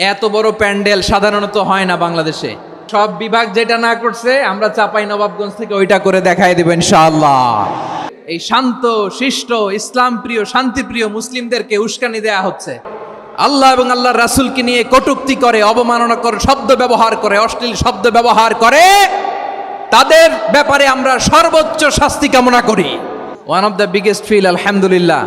এত বড় প্যান্ডেল সাধারণত হয় না বাংলাদেশে। সব বিভাগ যেটা না করছে আমরা চাপাই নবাবগঞ্জ থেকে ওইটা করে দেখাই দেব ইনশাআল্লাহ। এই শান্ত শিষ্ট ইসলাম প্রিয় শান্তিপ্রিয় মুসলিমদেরকে উস্কানি দেয়া হচ্ছে, আল্লাহ এবং আল্লাহর রাসূলকে নিয়ে কটূক্তি করে, অবমাননা করে, শব্দ ব্যবহার করে, অশ্লীল শব্দ ব্যবহার করে, তাদের ব্যাপারে আমরা সর্বোচ্চ শাস্তি কামনা করি। One of the biggest feel আলহামদুলিল্লাহ।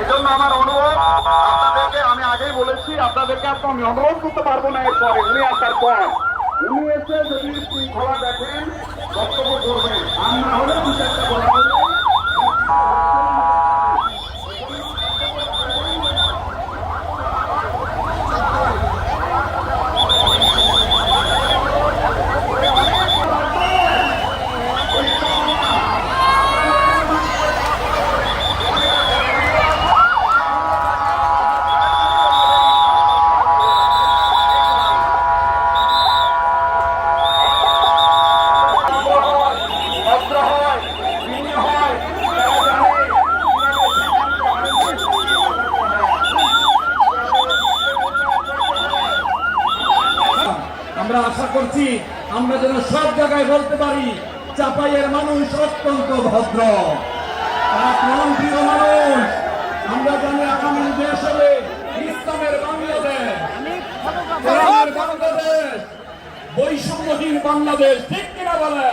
এজন্য আমার অনুরোধ আপনাদেরকে, আমি আগেই বলেছি আপনাদেরকে আমি অনুরোধ করতে পারবো না। এরপরে উনি আসার পর উনি এসে যদি শৃঙ্খলা দেখেন বক্তব্য করবেন, আর না হলে দু চারটা বলা হলে আমরা আশা করছি আমরা যেন সব জায়গায় বলতে পারি চাপাইয়ের মানুষ অত্যন্ত ভদ্র, তারা প্রাণপ্রিয় মানুষ। আমরা জানি আগামী দেশ হবে ইসলামের বাংলাদেশ, কোরআনের বাংলাদেশ, বৈষম্যহীন বাংলাদেশ। ঠিক কিনা বলে?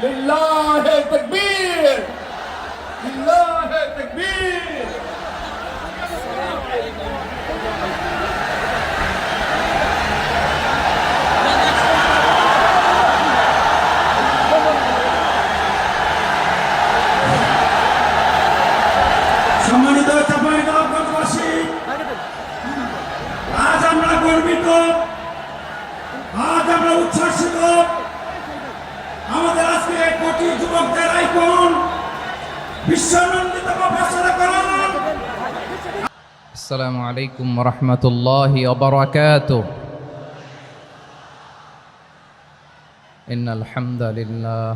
লিল্লাহে তাকবীর, লিল্লাহে তাকবীর। সম্মানিত চাঁপাইনবাবগঞ্জবাসী, আজ আমরা গর্বিত, আজ আমরা উচ্ছ্বাসিত। আমাদের আজকে কোটি যুবকদের আইকন বিশ্বনন্দিত প্রফেসর করণ। আসসালামু আলাইকুম ওয়া রাহমাতুল্লাহি ওয়া বারাকাতুহু। ইন্নাল হামদালিল্লাহ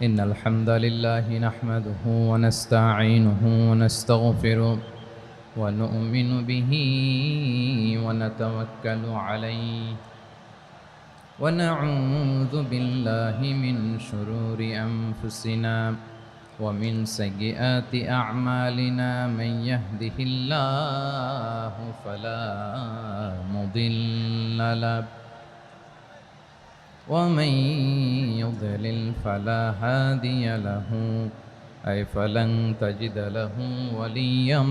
إن الحمد لله نحمده ونستعينه ونستغفره ونؤمن به ونتوكل عليه ونعوذ بالله من شرور أنفسنا ومن سيئات أعمالنا من يهده الله فلا مضل له ومن يضلل فلا هادي له أي فلن تجد له وليا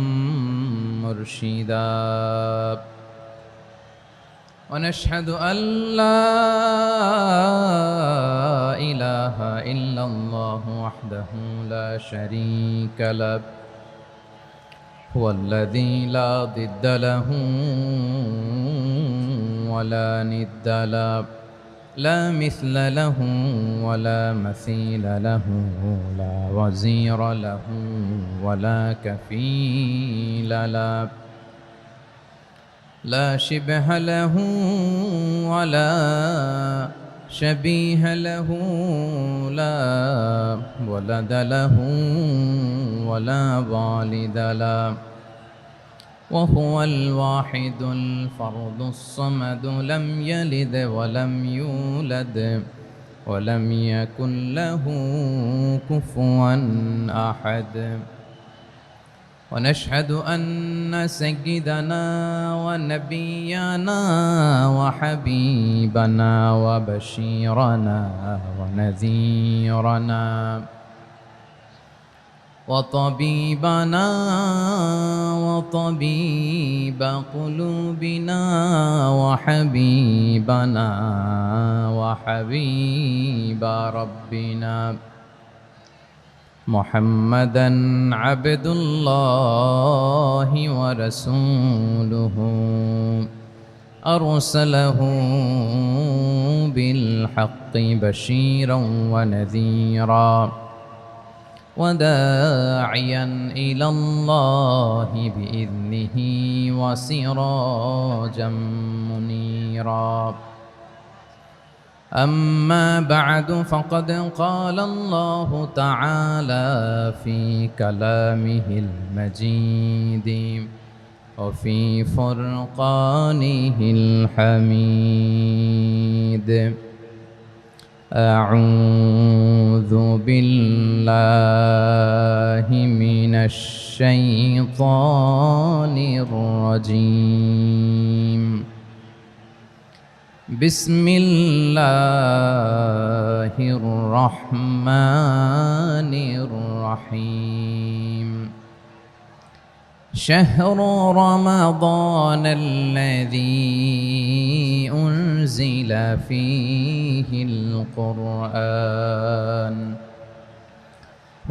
مرشدا ونشهد أن لا وحده لا شريك له هو الذي لا ضد له ولا ند له لا مثل له ولا مثيل له لا وزير له ولا كفيل له لا شبه له ولا شبيه له لا ولد له ولا والد له وهو الواحد الفرد الصمد لم يلد ولم يولد ولم يكن له كفوا أحد ونشهد أن سيدنا ونبينا وحبيبنا وبشيرنا ونذيرنا وطبيبنا وطبيب قلوبنا وحبيبنا وحبيب ربنا محمدا عبد الله ورسوله أرسله بالحق بشيرا ونذيرا وداعيا إلى الله بإذنه وسراجا منيرا أما بعد فقد قال الله تعالى في كلامه المجيد وفي فرقانه الحميد أعوذ بالله من الشيطان الرجيم بسم الله الرحمن الرحيم شهر رمضان الذي أنزل فيه القرآن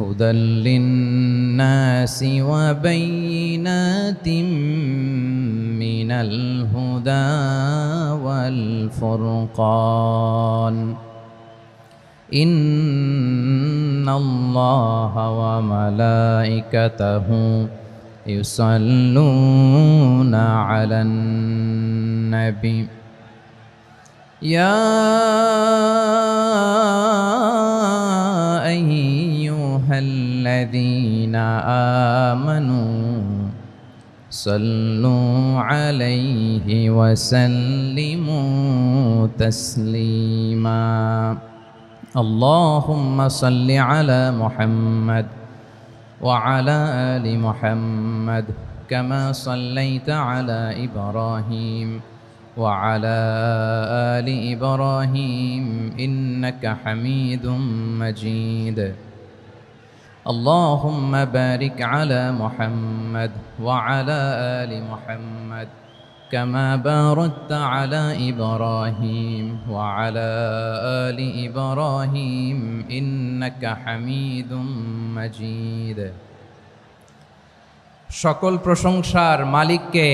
هدى للناس وبينات من الهدى والفرقان إن الله وملائكته يصلون على النبي يا أيها الذين آمنوا صلوا عليه وسلموا تسليما اللهم صل على محمد وعلى آل محمد كما صليت على إبراهيم وعلى آل إبراهيم إنك حميد مجيد اللهم بارك على محمد وعلى آل محمد كما باركت على إبراهيم وعلى آل إبراهيم إنك حميد مجيد সকল প্রশংসার মালিককে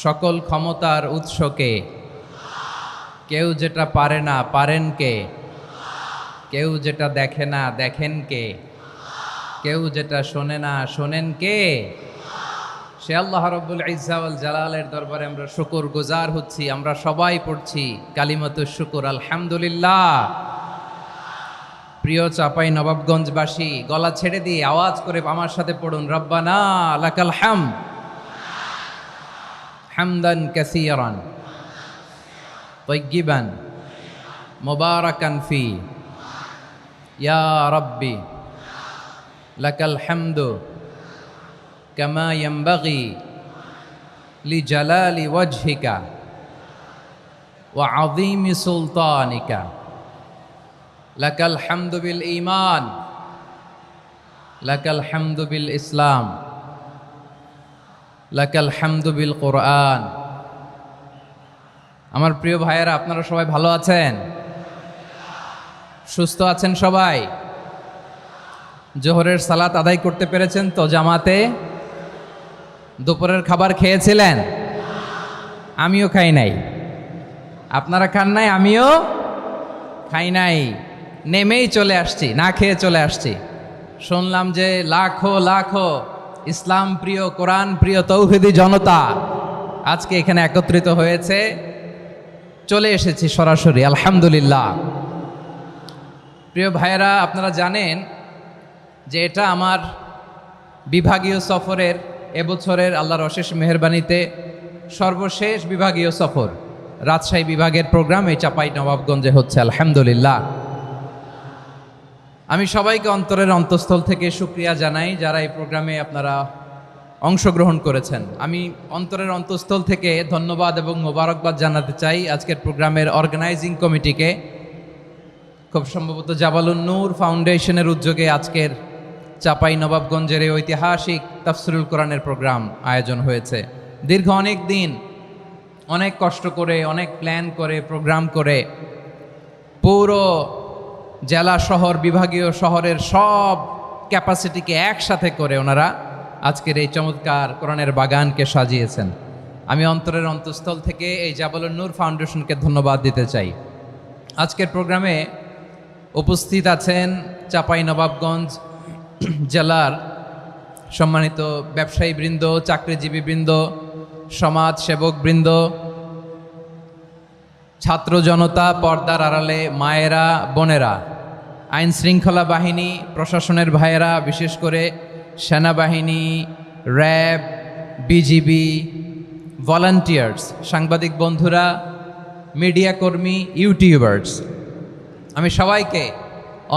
সকল ক্ষমতার উৎসকে কেউ যেটা পারে না পারেন কে কেউ যেটা দেখে না দেখেন কে কেউ যেটা শোনে না শোনেন কে সে আল্লাহ রাব্বুল ইজ্জা ওয়াল জালালের দরবারে আমরা শুকরগুজার হচ্ছি আমরা সবাই পড়ছি কালিমাতুশ শুকর আলহামদুলিল্লাহ প্রিয় চাপাই নবাবগঞ্জবাসী গলা ছেড়ে দিয়ে আওয়াজ করে আমার সাথে পড়ুন রব্বানা লাকাল হামদ হামদান কাসীরান তাইয়্যিবান মুবারাকান ফি ইয়া রাব্বি লাকাল হামদু কামা ইয়ানবাগি লিজালালি ওয়াজহিকা ওয়া আযীমি সুলতানিকা লাকাল হামদু বিল ঈমান লাকাল হামদু বিল ইসলাম লাকাল হামদু বিল কোরআন। আমার প্রিয় ভাইয়েরা, আপনারা সবাই ভালো আছেন? সুস্থ আছেন সবাই? জোহরের সালাত আদায় করতে পেরেছেন তো জামাতে? দুপুরের খাবার খেয়েছিলেন? আমিও খাই নাই। আপনারা খান নাই, আমিও খাই নাই। নেমেই চলে আসছি, না খেয়ে চলে আসছি। শুনলাম যে লাখো লাখো ইসলাম প্রিয়, কোরআন প্রিয় তৌহিদি জনতা আজকে এখানে একত্রিত হয়েছে। চলে এসেছি সরাসরি, আলহামদুলিল্লাহ। প্রিয় ভাইয়েরা, আপনারা জানেন যে এটা আমার বিভাগীয় সফরের এবছরের আল্লাহর অশেষ মেহেরবানিতে সর্বশেষ বিভাগীয় সফর। রাজশাহী বিভাগের প্রোগ্রাম এই চাপাই নবাবগঞ্জে হচ্ছে, আলহামদুলিল্লাহ। আমি সবাইকে অন্তরের অন্তঃস্থল থেকে শুকরিয়া জানাই যারা এই প্রোগ্রামে আপনারা অংশগ্রহণ করেছেন। আমি অন্তরের অন্তঃস্থল থেকে ধন্যবাদ এবং মোবারকবাদ জানাতে চাই আজকের প্রোগ্রামের অর্গানাইজিং কমিটিকে। খুব সম্ভবত জাবালুন নূর ফাউন্ডেশনের উদ্যোগে আজকের চাপাই নবাবগঞ্জের এই ঐতিহাসিক তাফসিরুল কোরআনের প্রোগ্রাম আয়োজন হয়েছে। দীর্ঘ অনেক দিন অনেক কষ্ট করে, অনেক প্ল্যান করে, প্রোগ্রাম করে পুরো জেলা শহর, বিভাগীয় শহরের সব ক্যাপাসিটিকে একসাথে করে ওনারা আজকের এই চমৎকার কোরআনের বাগানকে সাজিয়েছেন। আমি অন্তরের অন্তঃস্থল থেকে এই জাবালুন নূর ফাউন্ডেশনকে ধন্যবাদ দিতে চাই। আজকের প্রোগ্রামে উপস্থিত আছেন চাপাই নবাবগঞ্জ জেলার সম্মানিত ব্যবসায়ী বৃন্দ, চাকরিজীবী বৃন্দ, সমাজ সেবক বৃন্দ, ছাত্র জনতা, পর্দার আড়ালে মায়েরা, বোনেরা, আইন শৃঙ্খলা বাহিনী, প্রশাসনের ভাইয়েরা, বিশেষ করে সেনাবাহিনী, র্যাব, বিজিবি, ভলান্টিয়ার্স, সাংবাদিক বন্ধুরা, মিডিয়া কর্মী, ইউটিউবার্স, আমি সবাইকে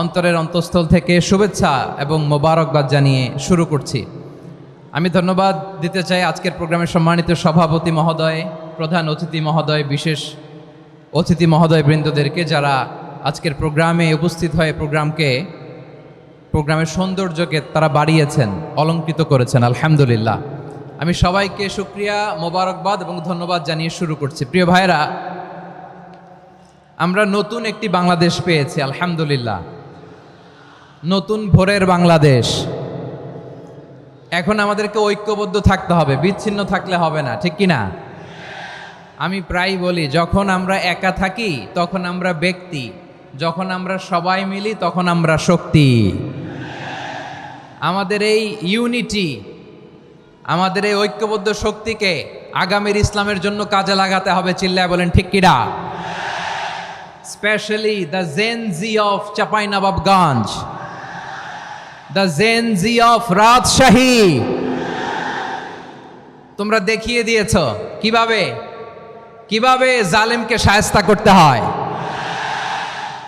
অন্তরের অন্তঃস্থল থেকে শুভেচ্ছা এবং মোবারকবাদ জানিয়ে শুরু করছি। আমি ধন্যবাদ দিতে চাই আজকের প্রোগ্রামের সম্মানিত সভাপতি মহোদয়, প্রধান অতিথি মহোদয়, বিশেষ অতিথি মহোদয় বৃন্দদেরকে যারা আজকের প্রোগ্রামে উপস্থিত হয়ে প্রোগ্রামের সৌন্দর্যকে তারা বাড়িয়েছেন, অলঙ্কৃত করেছেন, আলহামদুলিল্লাহ। আমি সবাইকে শুকরিয়া, মোবারকবাদ এবং ধন্যবাদ জানিয়ে শুরু করছি। প্রিয় ভাইয়েরা, আমরা নতুন একটি বাংলাদেশ পেয়েছি, আলহামদুলিল্লাহ। নতুন ভোরের বাংলাদেশ। এখন আমাদেরকে ঐক্যবদ্ধ থাকতে হবে, বিচ্ছিন্ন থাকলে হবে না, ঠিক কি না? আমি প্রায় বলি, যখন আমরা একা থাকি তখন আমরা ব্যক্তি, যখন আমরা সবাই মিলি তখন আমরা শক্তি। আমাদের এই ইউনিটি, আমাদের এই ঐক্যবদ্ধ শক্তিকে আগামীর ইসলামের জন্য কাজে লাগাতে হবে। চিল্লায় বলেন ঠিক কিনা? Specially the Gen Z of Chapainawabganj, the Gen Z of Rajshahi. তোমরা দেখিয়ে দিয়েছ কিভাবে জালেমকে শায়েস্তা করতে হয়।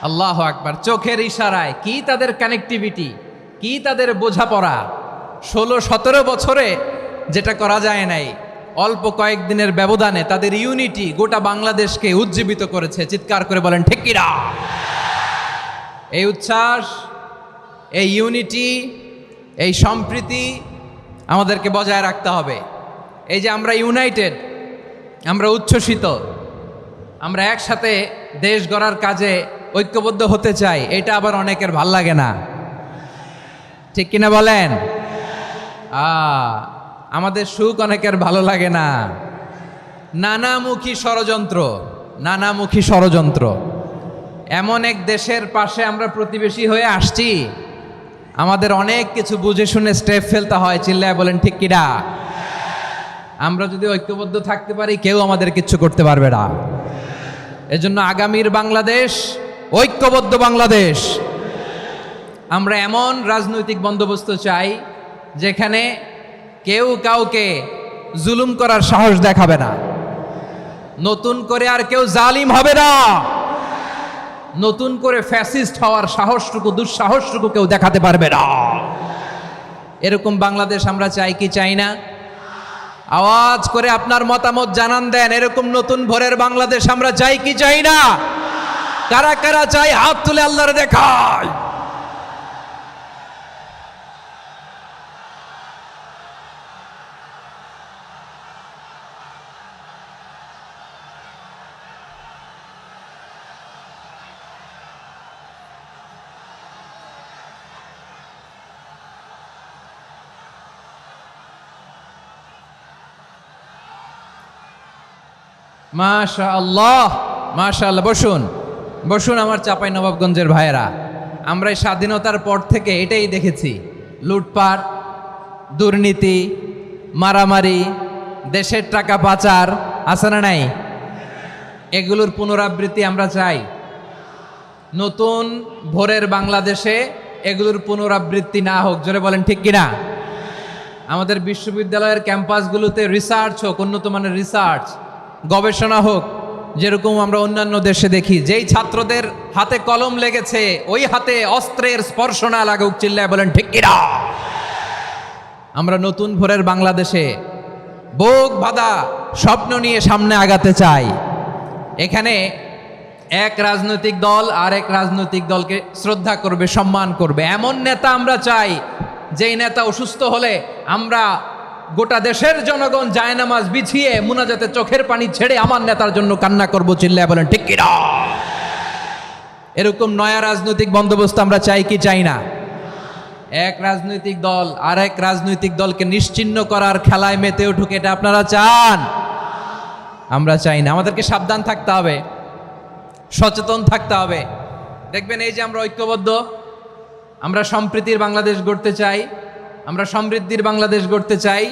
আল্লাহু আকবার। চোখের ইশারায় কি তাদের কানেক্টিভিটি, কি তাদের বোঝাপড়া। 16-17 বছরে যেটা করা যায় নাই, অল্প কয়েকদিনের ব্যবধানে তাদের ইউনিটি গোটা বাংলাদেশকে উজ্জীবিত করেছে। চিৎকার করে বলেন ঠিক কিনা? এই উচ্ছ্বাস, এই ইউনিটি, এই সম্প্রীতি আমাদেরকে বজায় রাখতে হবে। এই যে আমরা ইউনাইটেড, আমরা উচ্ছ্বসিত, আমরা একসাথে দেশ গড়ার কাজে ঐক্যবদ্ধ হতে চাই, এটা আবার অনেকের ভাল লাগে না, ঠিক কিনা বলেন? আমাদের সুখ অনেকের ভালো লাগে না। নানামুখী ষড়যন্ত্র। এমন এক দেশের পাশে আমরা প্রতিবেশী হয়ে আসছি, আমাদের অনেক কিছু বুঝে শুনে স্টেপ ফেলতে হয়। চিল্লায় বলেন ঠিক কিনা? আমরা যদি ঐক্যবদ্ধ থাকতে পারি, কেউ আমাদের কিচ্ছু করতে পারবে না। এজন্য আগামীর বাংলাদেশ ঐক্যবদ্ধ বাংলাদেশ। আমরা এমন রাজনৈতিক বন্দোবস্ত চাই যেখানে কেউ কাউকে জুলুম করার সাহস দেখাবে না, নতুন করে আর কেউ জালিম হবে না, নতুন করে ফ্যাসিস্ট হওয়ার সাহসটুকু, দুঃসাহসটুকু কেউ দেখাতে পারবে না। এরকম বাংলাদেশ আমরা চাই কি চাই না? আওয়াজ করে আপনার মতামত জানান দেন। এরকম নতুন ভোরের বাংলাদেশ আমরা চাই কি চাই না? কারা কারা চাই হাত তুলে আল্লাহর দেখায়। মাশাআল্লাহ, মাশাআল্লাহ। বসুন বসুন আমার চাঁপাই নবাবগঞ্জের ভাইয়েরা। আমরা এই স্বাধীনতার পর থেকে এটাই দেখেছি, লুটপাট, দুর্নীতি, মারামারি, দেশের টাকা পাচার, আছে না নাই? এগুলোর পুনরাবৃত্তি আমরা চাই। নতুন ভোরের বাংলাদেশে এগুলোর পুনরাবৃত্তি না হোক, জোরে বলেন ঠিক কিনা? আমাদের বিশ্ববিদ্যালয়ের ক্যাম্পাসগুলোতে রিসার্চ হোক, উন্নত মানের রিসার্চ, গবেষণা হোক, যেরকম আমরা অন্যান্য দেশে দেখি। যেই ছাত্রদের হাতে কলম লেগেছে ওই হাতে অস্ত্রের স্পর্শ না লাগুক, চিল্লায় বলেন ঠিক কিনা? আমরা নতুন ভোরের বাংলাদেশে বুক বাঁধা স্বপ্ন নিয়ে সামনে আগাতে চাই। এখানে এক রাজনৈতিক দল আর এক রাজনৈতিক দলকে শ্রদ্ধা করবে, সম্মান করবে, এমন নেতা আমরা চাই যেই নেতা অসুস্থ হলে আমরা গোটা দেশের জনগণ জায়নামাজ বিছিয়ে মুনাজাতে চোখের পানি ছেড়ে আমার নেতার জন্য কান্না করব, চিল্লায় বলেন ঠিক কিনা? এরকম নয়া রাজনৈতিক বন্দোবস্ত আমরা চাই কি চাই না? এক রাজনৈতিক দল আর এক রাজনৈতিক দলকে নিশ্চিহ্ন করার খেলায় মেতে উঠুক, এটা আপনারা চান? আমরা চাই না। আমাদেরকে সাবধান থাকতে হবে, সচেতন থাকতে হবে। দেখবেন এই যে আমরা ঐক্যবদ্ধ, আমরা সম্প্রীতির বাংলাদেশ গড়তে চাই, আমরা সমৃদ্ধির বাংলাদেশ গড়তে চাই,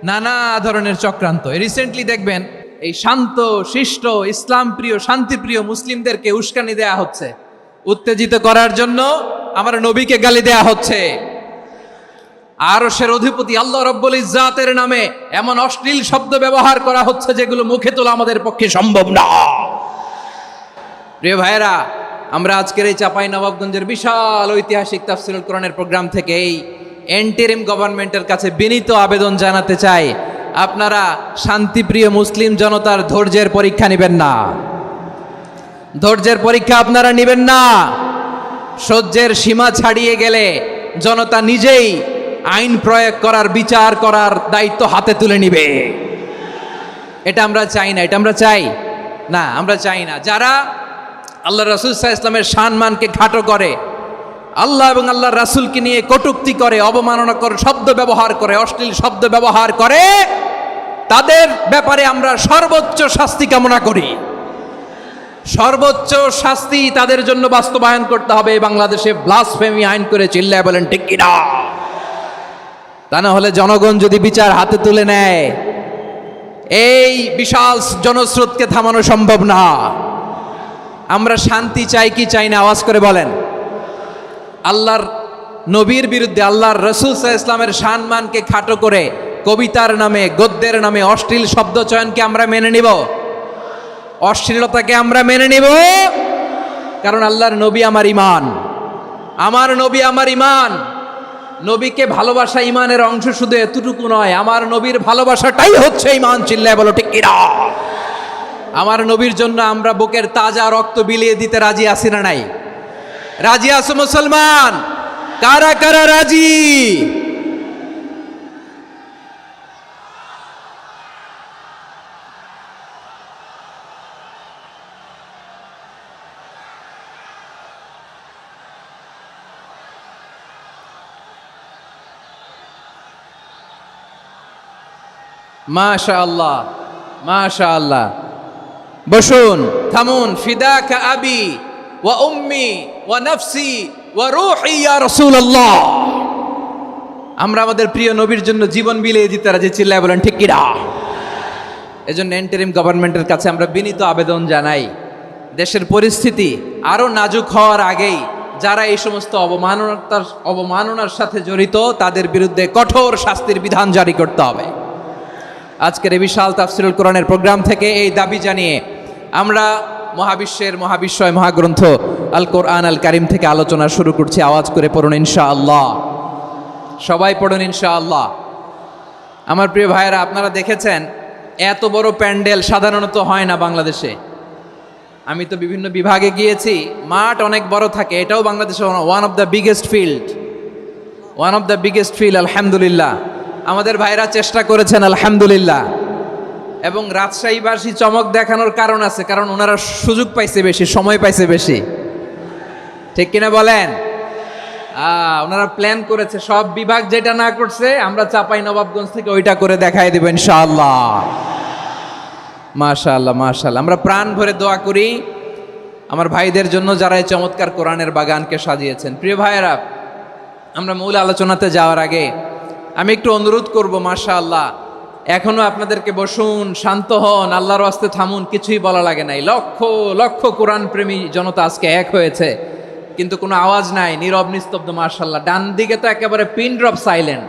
নানা ধরনের চক্রান্ত। রিসেন্টলি দেখবেন এই শান্ত শিষ্ট ইসলাম প্রিয় শান্তিপ্রিয় মুসলিমদেরকে উস্কানি দেয়া হচ্ছে, উত্তেজিত করার জন্য আমার নবীকে গালি দেয়া হচ্ছে। আরশের অধিপতি আল্লাহ রব্বুল ইজ্জাতের নামে এমন অশ্লীল শব্দ ব্যবহার করা হচ্ছে যেগুলো মুখে তোলা আমাদের পক্ষে সম্ভব না। প্রিয় ভাইয়েরা, আমরা আজকের এই চাঁপাই নবাবগঞ্জের বিশাল ঐতিহাসিক তাফসীরুল কোরআনের প্রোগ্রাম থেকে এই এন্টিরিম গভর্নমেন্টের কাছে বিনীত আবেদন জানাতে চাই, আপনারা শান্তিপ্রিয় মুসলিম জনতার ধৈর্যের পরীক্ষা নেবেন না। ধৈর্যের পরীক্ষা আপনারা নেবেন না। সহ্যের সীমা ছাড়িয়ে গেলে জনতা নিজেই আইন প্রয়োগ করার, বিচার করার দায়িত্ব হাতে তুলে নিবে। এটা আমরা চাই না, এটা আমরা চাই না, আমরা চাই না। যারা আল্লাহ রাসূল সাল্লাল্লাহু আলাইহি ওয়াসাল্লামের সম্মানকে খাটো করে, আল্লাহ এবং আল্লাহর রাসূলকে নিয়ে কটূক্তি করে, অবমাননাকর শব্দ ব্যবহার করে, অশ্লীল শব্দ ব্যবহার করে, তাদের ব্যাপারে আমরা সর্বোচ্চ শাস্তি কামনা করি। সর্বোচ্চ শাস্তি তাদের জন্য বাস্তবায়ন করতে হবে। বাংলাদেশে ব্লাসফেমি আইন করে, চিল্লায় বলেন ঠিক কিনা? তা না হলে জনগণ যদি বিচার হাতে তুলে নেয়, এই বিশাল জনস্রোতকে থামানো সম্ভব না। আমরা শান্তি চাই কি চাই না? আওয়াজ করে বলেন। আল্লাহর নবীর বিরুদ্ধে, আল্লাহর রাসূল সাল্লাল্লাহু আলাইহি ওয়াসাল্লামের সম্মানকে খাটো করে কবিতার নামে, গদ্যের নামে অশ্লীল শব্দ চয়নকে আমরা মেনে নিব? অশ্লীলতাকে আমরা মেনে নিব? কারণ আল্লাহর নবী আমার ঈমান, আমার নবী আমার ঈমান। নবীকে ভালোবাসা ঈমানের অংশ শুধু এতটুকু নয়, আমার নবীর ভালোবাসাটাই হচ্ছে ঈমান, চিল্লায় বলো ঠিক কিনা? আমার নবীর জন্য আমরা বুকের তাজা রক্ত বিলিয়ে দিতে রাজি আছি না নাই? রাজি আছো মুসলমান? কারা কারা রাজি? মাশাআল্লাহ, মাশাআল্লাহ। বসুন, থামুন। ফিদাকা আবি ওয়া উম্মি ওয়া নাফসি ওয়া রূহি ইয়া রাসূলুল্লাহ। আমরা আমাদের প্রিয় নবীর জন্য জীবন বিলিয়ে দিতে রাজি, চিল্লায় বলেন ঠিক কিনা? এজন্য ইন্টারিম গভর্নমেন্টের কাছে আমরা বিনীত আবেদন জানাই, দেশের পরিস্থিতি আরো নাজুক হওয়ার আগেই যারা এই সমস্ত অবমাননার সাথে জড়িত তাদের বিরুদ্ধে কঠোর শাস্তির বিধান জারি করতে হবে। আজকের এই বিশাল তাফসীরুল কোরআনের প্রোগ্রাম থেকে এই দাবি জানিয়ে আমরা মহাবিশ্বের মহাবিশ্বয় মহাগ্রন্থ আল কোরআন আল কারিম থেকে আলোচনা শুরু করছি। আওয়াজ করে পড়ুন ইনশাআল্লাহ। সবাই পড়ুন ইনশাআল্লাহ। আমার প্রিয় ভাইয়েরা, আপনারা দেখেছেন এত বড় প্যান্ডেল সাধারণত হয় না বাংলাদেশে। আমি তো বিভিন্ন বিভাগে গিয়েছি, মাঠ অনেক বড় থাকে। এটাও বাংলাদেশে one of the biggest field, আলহামদুলিল্লাহ। আমাদের ভাইরা চেষ্টা করেছেন, আলহামদুলিল্লাহ। এবং রাজশাহীবাসী চমক দেখানোর কারণ আছে, কারণ ওনারা সুযোগ পাইছে বেশি, সময় পাইছে বেশি, ঠিক কিনা বলেন? ওনারা প্ল্যান করেছে, সব বিভাগ যেটা না করছে আমরা চাঁপাই নবাবগঞ্জ থেকে ওইটা করে দেখাই দেব ইনশাআল্লাহ। মাশাআল্লাহ মাশাআল্লাহ। আমরা প্রাণ ভরে দোয়া করি আমার ভাইদের জন্য যারা এই চমৎকার কোরআনের বাগানকে সাজিয়েছেন। প্রিয় ভাইয়েরা, আমরা মূল আলোচনাতে যাওয়ার আগে আমি একটু অনুরোধ করব, মাশাআল্লাহ এখনো আপনাদেরকে বসুন, শান্ত হন, আল্লাহর ওয়াস্তে থামুন, কিছুই বলা লাগে নাই। লক্ষ লক্ষ কোরআন প্রেমী জনতা আজকে এক হয়েছে, কিন্তু কোনো আওয়াজ নাই, নীরব নিস্তব্ধ। মাশাআল্লাহ, ডান দিকে তো একেবারে পিন ড্রপ সাইলেন্ট,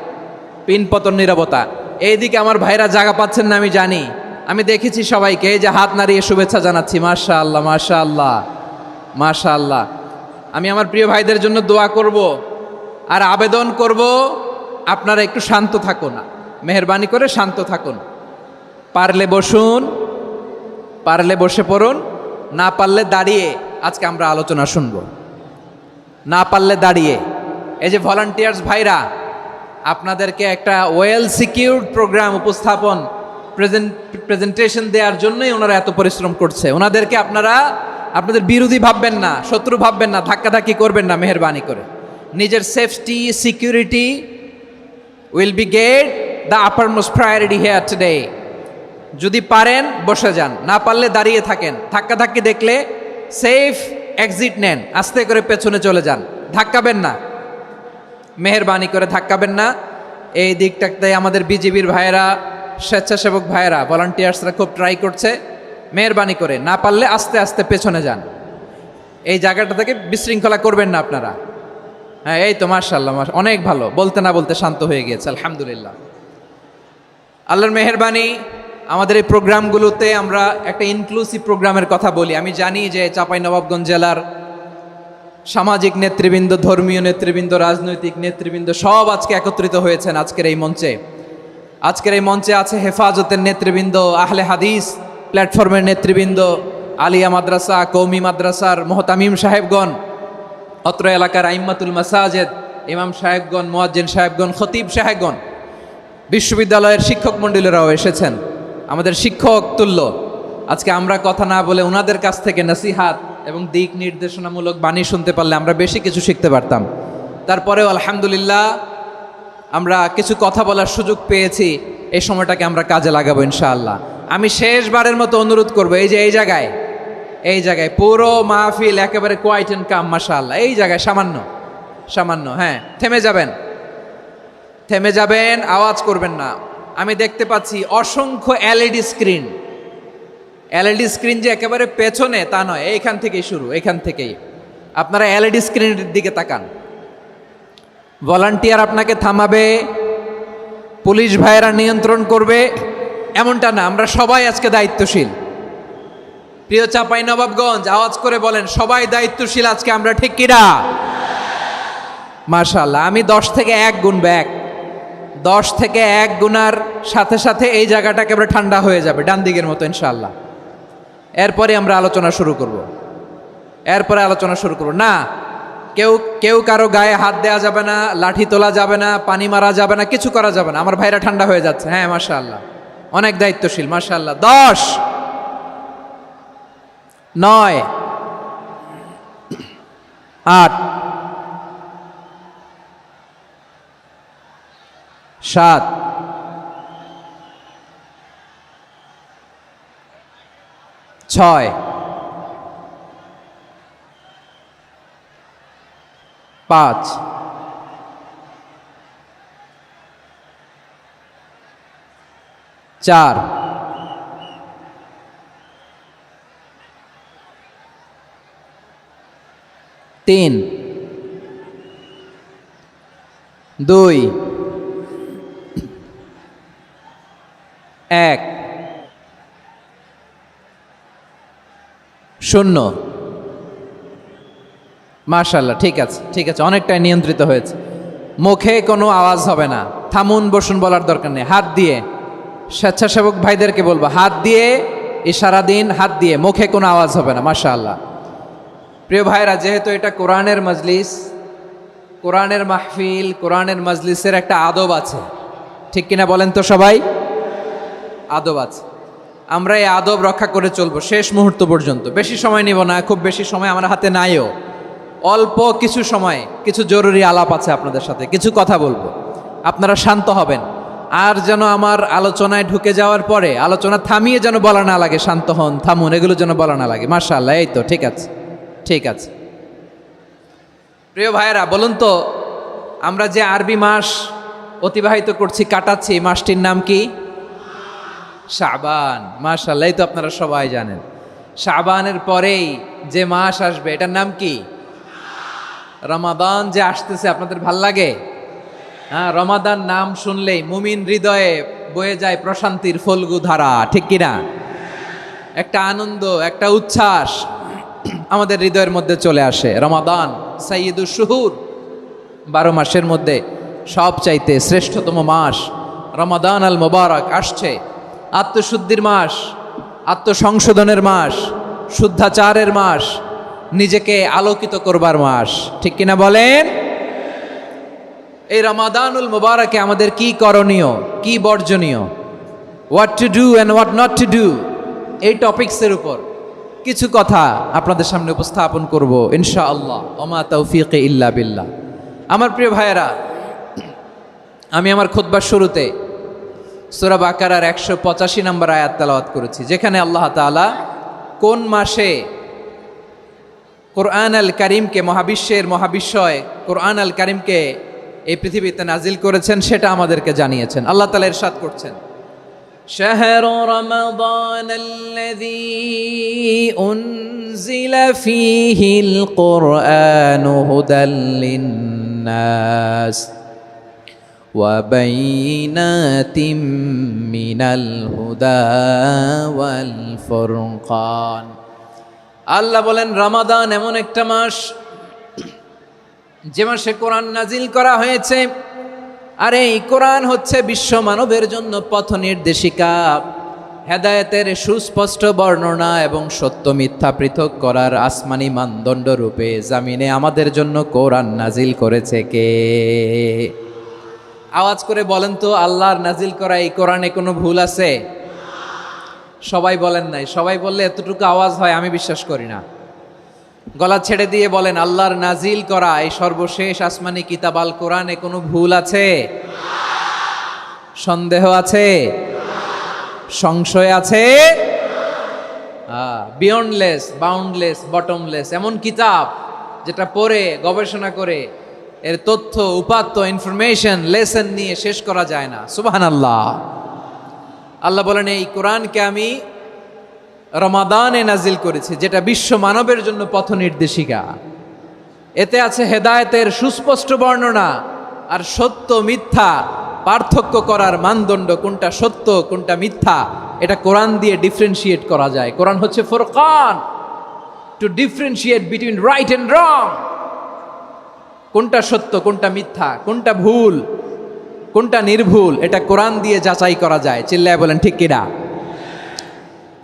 পিন পতন নীরবতা। এইদিকে আমার ভাইরা জায়গা পাচ্ছেন না আমি জানি, আমি দেখেছি সবাইকে, এই যে হাত নাড়িয়ে শুভেচ্ছা জানাচ্ছি। মাশাআল্লাহ মাশাআল্লাহ মাশাআল্লাহ। আমি আমার প্রিয় ভাইদের জন্য দোয়া করব আর আবেদন করব, আপনারা একটু শান্ত থাকুন, মেহেরবানি করে শান্ত থাকুন। পারলে বসুন, পারলে বসে পড়ুন, না পারলে দাঁড়িয়ে আজকে আমরা আলোচনা শুনব। না পারলে দাঁড়িয়ে। এই যে ভলান্টিয়ার্স ভাইরা, আপনাদেরকে একটা ওয়েল সিকিউরড প্রোগ্রাম উপস্থাপন প্রেজেন্টেশন দেওয়ার জন্যই ওনারা এত পরিশ্রম করছে। ওনাদেরকে আপনারা আপনাদের বিরোধী ভাববেন না, শত্রু ভাববেন না, ধাক্কাধাক্কি করবেন না, মেহেরবানি করে। নিজের safety security will be get the uppermost priority here today. যদি পারেন বসে যান, না পারলে দাঁড়িয়ে থাকেন। ধাক্কাধাক্কি দেখলে সেফ এক্সিট নেন, আস্তে করে পেছনে চলে যান, ধাক্কাবেন না, মেহেরবানি করে ধাক্কাবেন না। এই দিকটাতে আমাদের বিজিবির ভাইয়েরা, স্বেচ্ছাসেবক ভাইয়েরা, ভলান্টিয়ার্সরা খুব ট্রাই করছে। মেহেরবানি করে না পারলে আস্তে আস্তে পেছনে যান, এই জায়গাটা থেকে বিশৃঙ্খলা করবেন না আপনারা। হ্যাঁ, এই তো মাশাআল্লাহ, অনেক ভালো, বলতে না বলতে শান্ত হয়ে গিয়েছে, আলহামদুলিল্লাহ। আল্লাহর মেহেরবানি, আমাদের এই প্রোগ্রামগুলোতে আমরা একটা ইনক্লুসিভ প্রোগ্রামের কথা বলি। আমি জানি যে চাঁপাইনবাবগঞ্জ জেলার সামাজিক নেতৃবৃন্দ, ধর্মীয় নেতৃবৃন্দ, রাজনৈতিক নেতৃবৃন্দ সব আজকে একত্রিত হয়েছেন আজকের এই মঞ্চে। আজকের এই মঞ্চে আছে হেফাজতের নেতৃবৃন্দ, আহলে হাদিস প্ল্যাটফর্মের নেতৃবৃন্দ, আলিয়া মাদ্রাসা, কৌমি মাদ্রাসার মোহতামিম সাহেবগণ, অত্র এলাকার আইম্মাতুল মাসাজেদ, ইমাম সাহেবগণ, মুয়াজ্জিন সাহেবগণ, খতিব সাহেবগণ, বিশ্ববিদ্যালয়ের শিক্ষক মণ্ডলীরাও এসেছেন, আমাদের শিক্ষক তুল্য। আজকে আমরা কথা না বলে ওনাদের কাছ থেকে নসিহাত এবং দিক নির্দেশনামূলক বাণী শুনতে পারলে আমরা বেশি কিছু শিখতে পারতাম। তারপরেও আলহামদুলিল্লাহ আমরা কিছু কথা বলার সুযোগ পেয়েছি, এই সময়টাকে আমরা কাজে লাগাবো ইনশাআল্লাহ। আমি শেষবারের মতো অনুরোধ করব, এই যে এই জায়গায় পুরো মাহফিল একেবারে কোয়াইট এন্ড কাম, মাশাআল্লাহ। এই জায়গায় সামান্য হ্যাঁ, থেমে যাবেন, আওয়াজ করবেন না। আমি দেখতে পাচ্ছি অসংখ্য এলইডি স্ক্রিন, যে একেবারে পেছনে তা নয়, এইখান থেকেই শুরু, এখান থেকেই আপনারা এলইডি স্ক্রিনের দিকে তাকান। ভলান্টিয়ার আপনাকে থামাবে, পুলিশ ভাইয়েরা নিয়ন্ত্রণ করবে, এমনটা না। আমরা সবাই আজকে দায়িত্বশীল। প্রিয় চাঁপাইনবাবগঞ্জ, আওয়াজ করে বলেন, সবাই দায়িত্বশীল আজকে আমরা, ঠিক কিনা? মাশাআল্লাহ। আমি 10 থেকে 1 গুনবো, 10 থেকে 1 গুনার সাথে সাথে এই জায়গাটা একেবারে ঠান্ডা হয়ে যাবে, ডান দিকের মতো ইনশাআল্লাহ। এরপরে আমরা আলোচনা শুরু করব। না, কেউ কারো গায়ে হাত দেওয়া যাবে না, লাঠি তোলা যাবে না, পানি মারা যাবে না, কিছু করা যাবে না। আমার ভাইরা ঠান্ডা হয়ে যাচ্ছে। হ্যাঁ মাশাআল্লাহ, অনেক দায়িত্বশীল, মাশাআল্লাহ। 10, 9, 8, 7, 6, 5, 4, 3, 2, 1, 0। মাশাআল্লাহ, ঠিক আছে, অনেকটাই নিয়ন্ত্রিত হয়েছে। মুখে কোনো আওয়াজ হবে না, থামুন বসুন বলার দরকার নেই। হাত দিয়ে, স্বেচ্ছাসেবক ভাইদেরকে বলবো, হাত দিয়ে ইশারা দিন, হাত দিয়ে, মুখে কোনো আওয়াজ হবে না। মাশাআল্লাহ। প্রিয় ভাইরা, যেহেতু এটা কোরআনের মজলিস, কোরআনের মাহফিল, কোরআনের মজলিসের একটা আদব আছে, ঠিক কিনা বলেন তো সবাই? আদব আছে। আমরা এই আদব রক্ষা করে চলবো শেষ মুহূর্ত পর্যন্ত। বেশি সময় নিব না, খুব বেশি সময় আমার হাতে নাইও। অল্প কিছু সময় কিছু জরুরি আলাপ আছে আপনাদের সাথে, কিছু কথা বলবো, আপনারা শান্ত হবেন। আর যেন আমার আলোচনায় ঢুকে যাওয়ার পরে আলোচনা থামিয়ে যেন বলা না লাগে শান্ত হন, থামুন, এগুলো যেন বলা না লাগে। মাশাআল্লাহ, এই তো ঠিক আছে, ঠিক আছে। প্রিয় ভাইয়েরা, বলুন তো, আমরা যে আরবি মাস অতিবাহিত করছি, কাটাচ্ছি, মাসটির নাম কি? শাবান। মাশাআল্লাহ, এই তো আপনারা সবাই জানেন। শাবানের পরেই যে মাস আসবে এটার নাম কি? রমাদান। যে আসতেছে, আপনাদের ভাল লাগে? হ্যাঁ, রমাদান নাম শুনলেই মুমিন হৃদয়ে বয়ে যায় প্রশান্তির ফল্গু ধারা, ঠিক কিনা? একটা আনন্দ, একটা উচ্ছ্বাস আমাদের হৃদয়ের মধ্যে চলে আসে। রমাদান সাইয়্যিদুশ শুহুর, 12 মাসের মধ্যে সবচাইতে শ্রেষ্ঠতম মাস রমাদান আল মোবারক আসছে। আত্মশুদ্ধির মাস, আত্মসংশোধনের মাস, শুদ্ধাচারের মাস, নিজেকে আলোকিত করবার মাস, ঠিক কিনা বলেন? এই রমাদানুল মোবারকে আমাদের কি করণীয়, কি বর্জনীয়, what to do and what not to do, এই টপিকসের উপর কিছু কথা আপনাদের সামনে উপস্থাপন করব ইনশাআল্লাহ। ওমা তৌফিকে ইল্লা বিল্লাহ। আমার প্রিয় ভাইয়েরা, আমি আমার খুতবার শুরুতে সূরা বাকারার 185 নম্বর আয়াত তেলাওয়াত করেছি, যেখানে আল্লাহ তাআলা কোন মাসে কোরআন আল কারিমকে, মহাবিশ্বের মহাবিশ্বয় কোরআন আল কারিমকে এই পৃথিবীতে নাজিল করেছেন সেটা আমাদেরকে জানিয়েছেন। আল্লাহ তাআলা ইরশাদ করছেন, শাহরু রমাদান আল্লাযী উনজিলা ফীহিল কুরআনু হুদাল লিন্নাস ওয়া বাইনাতিম মিনাল হুদা ওয়াল ফুরকান। আল্লাহ বলেন, রমাদান এমন একটা মাস যে মাসে কোরআন নাজিল করা হয়েছে। আর এই কোরআন হচ্ছে বিশ্ব মানবের জন্য পথ নির্দেশিকা, হেদায়েতের সুস্পষ্ট বর্ণনা এবং সত্য মিথ্যা পৃথক করার আসমানি মানদণ্ড রূপে জামিনে আমাদের জন্য কোরআন নাজিল করেছে কে? আওয়াজ করে বলেন তো, আল্লাহর নাজিল করা এই কোরআনে কোনো ভুল আছে? সবাই বলেন নাই। সবাই বললে এতটুকু আওয়াজ হয় আমি বিশ্বাস করি না। গলা ছেড়ে দিয়ে বলেন, আল্লাহর নাজিল করা এই সর্বশেষ আসমানি কিতাব আল কোরআনে কোনো ভুল আছে? সন্দেহ আছে? সংশয় আছে? বিয়ন্ডলেস, বাউন্ডলেস, বটমলেস, এমন কিতাব যেটা পড়ে গবেষণা করে এর তথ্য, উপাত্ত, ইনফরমেশন, লেসন নিয়ে শেষ করা যায় না। সুবহানাল্লাহ। আল্লাহ বলেন, এই কোরআনকে আমি রমাদানে নাজিল করেছি, যেটা বিশ্ব মানবের জন্য পথ নির্দেশিকা। এতে আছে হেদায়েতের সুস্পষ্ট বর্ণনা আর সত্য মিথ্যা পার্থক্য করার মানদণ্ড, কোনটা সত্য কোনটা মিথ্যা এটা কোরআন দিয়ে ডিফারেন্সিয়েট করা যায়। কোরআন হচ্ছে ফুরকান, to differentiate between right and wrong. কোনটা সত্য, কোনটা মিথ্যা, কোনটা ভুল, কোনটা নির্ভুল, এটা কোরআন দিয়ে যাচাই করা যায়। চিল্লায় বলেন ঠিক কিনা?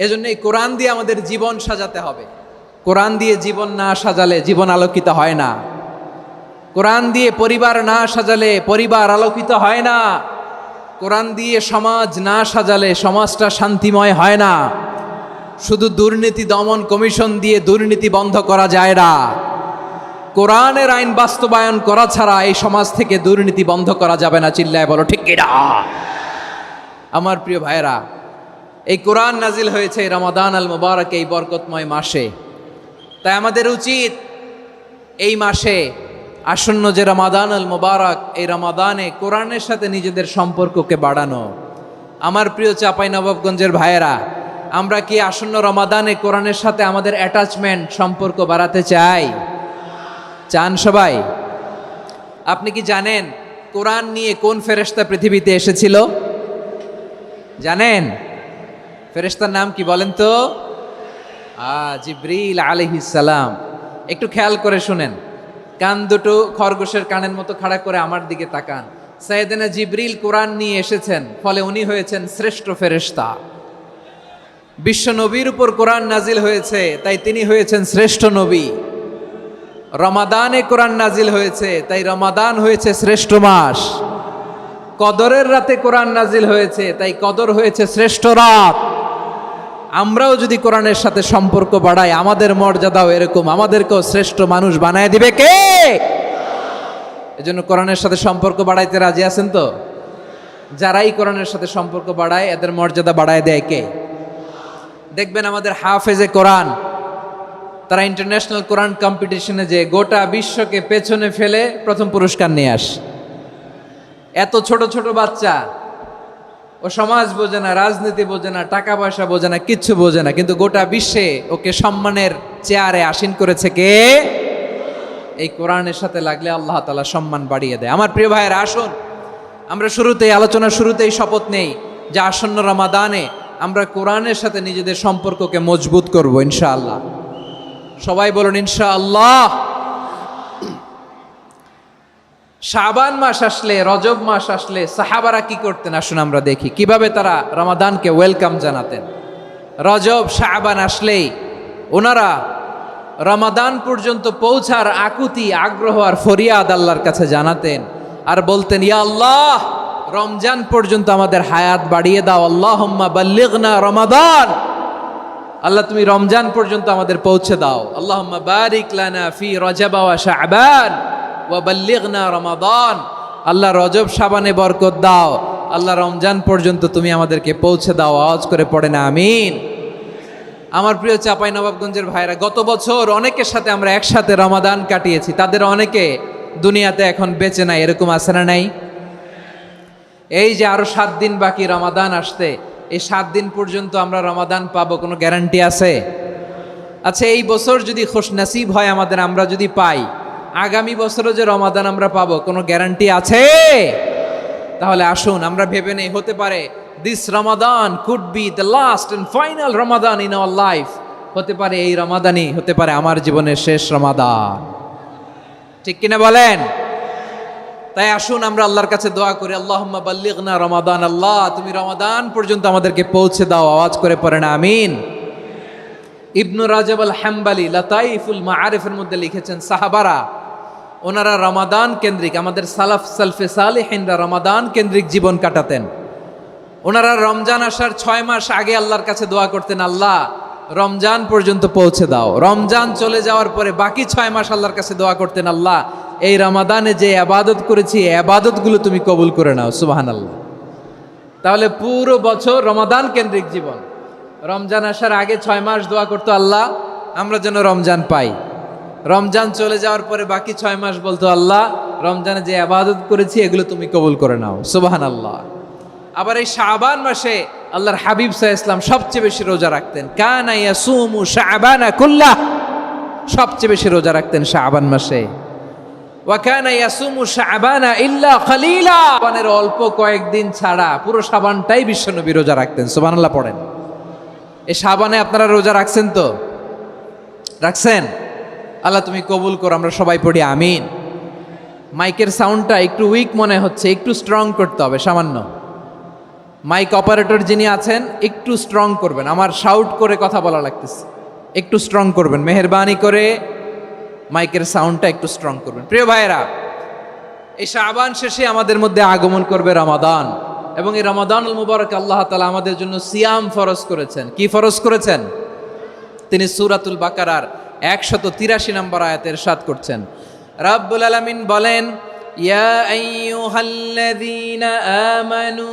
এজন্য এই কোরআন দিয়ে আমাদের জীবন সাজাতে হবে। কোরআন দিয়ে জীবন না সাজালে জীবন আলোকিত হয় না। কোরআন দিয়ে পরিবার না সাজালে পরিবার আলোকিত হয় না। কোরআন দিয়ে সমাজ না সাজালে সমাজটা শান্তিময় হয় না। শুধু দুর্নীতি দমন কমিশন দিয়ে দুর্নীতি বন্ধ করা যায় না। কোরআনের আইন বাস্তবায়ন করা ছাড়া এই সমাজ থেকে দুর্নীতি বন্ধ করা যাবে না। চিল্লায় বলো ঠিক কিনা? আমার প্রিয় ভাইয়েরা, এই কোরআন নাজিল হয়েছে রমাদান আল মুবারক, এই বরকতময় মাসে। তাই আমাদের উচিত এই মাসে আসন্ন যে রমাদান আল মুবারক, এই রমাদানে কোরআনের সাথে নিজেদের সম্পর্ককে বাড়ানো। আমার প্রিয় চাঁপাইনবাবগঞ্জের ভাইয়েরা, আমরা কি আসন্ন রমাদানে কোরআনের সাথে আমাদের অ্যাটাচমেন্ট, সম্পর্ক বাড়াতে চাই? চান সবাই? আপনি কি জানেন কোরআন নিয়ে কোন ফেরেশতা পৃথিবীতে এসেছিল? জানেন? ফেরেশতার নাম কি বলেন তো? জিবরিল আলাইহিস সালাম। একটু খেয়াল করে শুনেন, কান দুটো খরগোশের কানের মতো খাড়া করে আমার দিকে তাকান। সাইয়েদনা জিবরিল কোরআন নিয়ে এসেছেন, ফলে উনি হয়েছেন শ্রেষ্ঠ ফেরেশতা। বিশ্ব নবীর উপর কোরআন নাজিল হয়েছে, তাই তিনি হয়েছেন শ্রেষ্ঠ নবী। রমাদানে কোরআন নাজিল হয়েছে, তাই রমাদান হয়েছে শ্রেষ্ঠ মাস। কদরের রাতে কোরআন নাজিল হয়েছে, তাই কদর হয়েছে শ্রেষ্ঠ রাত। আমরাও যদি কোরআনের সাথে সম্পর্ক বাড়াই, আমাদের মর্যাদাও এরকম, আমাদেরকেও শ্রেষ্ঠ মানুষ বানায় দিবে কে? এজন্য কোরআনের সাথে সম্পর্ক বাড়াইতে রাজি আছেন তো? যারাই কোরআনের সাথে সম্পর্ক বাড়ায় এদের মর্যাদা বাড়ায় দেয় কে? দেখবেন আমাদের হাফেজে কোরআন, তারা ইন্টারন্যাশনাল কোরআন কম্পিটিশনে যে গোটা বিশ্বকে পেছনে ফেলে প্রথম পুরস্কার নিয়ে আসে। এত ছোট ছোট বাচ্চা, ও সমাজ বোঝে না, রাজনীতি বোঝে না, টাকা পয়সা বোঝে না, কিচ্ছু বোঝে না, কিন্তু গোটা বিশ্বে ওকে সম্মানের চেয়ারে আসীন করেছে কে? এই কোরআনের সাথে লাগলে আল্লাহ তাআলা সম্মান বাড়িয়ে দেয়। আমার প্রিয় ভাইয়েরা, আসুন আমরা শুরুতেই, আলোচনার শুরুতেই শপথ নেই যে আসন্ন রমাদানে আমরা কোরআনের সাথে নিজেদের সম্পর্ককে মজবুত করব ইনশাআল্লাহ। সবাই বলুন ইনশাআল্লাহ। শাবান মাস আসলে, রজব মাস আসলে সাহাবারা কি করতেন আসুন আমরা দেখি কিভাবে তারা রমাদানকে ওয়েলকাম জানাতেন। রজব শাবান আসলেই ওনারা রমাদান পর্যন্ত পৌঁছার আকুতি, আগ্রহ আর ফরিয়াদ আল্লাহর কাছে জানাতেন আর বলতেন, ইয়া আল্লাহ, রমজান পর্যন্ত আমাদের হায়াত বাড়িয়ে দাও। আল্লাহুম্মা বাল্লিগনা রমাদান, আল্লাহ তুমি রমজান পর্যন্ত আমাদের পৌঁছে দাও। আল্লাহুম্মা বারিক লানা ফি রজব ওয়া শাবান ওয়া বাল্লিগনা রমাদান, আল্লাহ রজব শাবানে বরকত দাও, আল্লাহ রমজান পর্যন্ত তুমি আমাদেরকে পৌঁছে দাও। আওয়াজ করে পড়েন আমিন। আমার প্রিয় চাঁপাইনবাবগঞ্জের ভাইরা, গত বছর অনেকের সাথে আমরা একসাথে রমাদান কাটিয়েছি, তাদের অনেকে দুনিয়াতে এখন বেঁচে নাই, এরকম আছে না নাই? এই যে আরো 7 দিন বাকি রমাদান আসতে, এই 7 দিন পর্যন্ত আমরা রমাদান পাবো, কোনো গ্যারান্টি আছে? আচ্ছা, এই বছর যদি খুশনসিব হয় আমাদের, আমরা যদি পাই, আগামী বছরও যে রমাদান আমরা পাবো, কোনো গ্যারান্টি আছে? তাহলে আসুন আমরা ভেবে নেই, হতে পারে this Ramadan could be the last and final Ramadan in our life. হতে পারে এই রমাদানই হতে পারে আমার জীবনের শেষ রমাদান। ঠিক কিনা বলেন? তাই আসুন আমরা আল্লাহর কাছে দোয়া করি, আল্লাহুম্মা বাল্লিগনা রমাদান, আল্লাহ তুমি রমাদান পর্যন্ত আমাদেরকে পৌঁছে দাও। আওয়াজ করে পড়েন আমিন। ইবনু রাজব আল হাম্বালি লাতাইফুল মাআরিফের মধ্যে লিখেছেন, সাহাবারা ওনারা রমাদান কেন্দ্রিক, আমাদের সালফে সালেহিনরা রমাদান কেন্দ্রিক জীবন কাটাতেন। ওনারা রমজান আসার 6 মাস আগে আল্লাহর কাছে দোয়া করতেন, আল্লাহ রমজান পর্যন্ত পৌঁছে দাও। রমজান চলে যাওয়ার পরে বাকি 6 মাস আল্লাহর কাছে দোয়া করতেন, আল্লাহ এই রমাদানে যে ইবাদত করেছি এই ইবাদতগুলো তুমি কবুল করে নাও। সুবহানাল্লাহ। তাহলে পুরো বছর রমাদান কেন্দ্রিক জীবন। রমজান আসার আগে 6 মাস দোয়া করতো, আল্লাহ আমরা যেন রমজান পাই। রমজান চলে যাওয়ার পরে বাকি 6 মাস বলতো, আল্লাহ রমজানে যে ইবাদত করেছি এগুলো তুমি কবুল করে নাও। সুবহানাল্লাহ। আবার এই শাবান মাসে আল্লাহর হাবিব সাল্লাল্লাহু আলাইহি ওয়াসাল্লাম সবচেয়ে বেশি রোজা রাখতেন। কানা ইয়াসুমু শাবানা কুল্লাহ, সবচেয়ে বেশি রোজা রাখতেন শাবান মাসে। ওয়া কানা ইয়াসুমু শাবানা ইল্লা কালিলা, শাবানের অল্প কয়েকদিন ছাড়া পুরো শাবানটাই বিশ্বনবী রোজা রাখতেন। সুবহানাল্লাহ পড়েন। এই শাবানে আপনারা রোজা রাখছেন তো? রাখছেন? আল্লাহ তুমি কবুল করো, আমরা সবাই পড়ি আমিন। মাইকের সাউন্ডটা একটু উইক মনে হচ্ছে, একটু স্ট্রং করতে হবে সামান্য। মাইক অপারেটর যিনি আছেন একটু স্ট্রং করবেন, আমার শাউট করে কথা বলা লাগতেছে, একটু স্ট্রং করবেন মেহেরবানি করে, মাইকের সাউন্ডটা একটু স্ট্রং করবেন। প্রিয় ভাইয়েরা, এই শাবান শেষে আমাদের মধ্যে আগমন করবে রমাদান, এবং এই রমাদানুল মুবারক আল্লাহ তাআলা আমাদের জন্য সিয়াম ফরজ করেছেন। কি ফরজ করেছেন? তিনি সূরাতুল বাকারার 183 নম্বর আয়াতে ইরশাদ করছেন, রাব্বুল আলামিন বলেন, ইয়া আইয়ুহাল্লাযীনা আমানু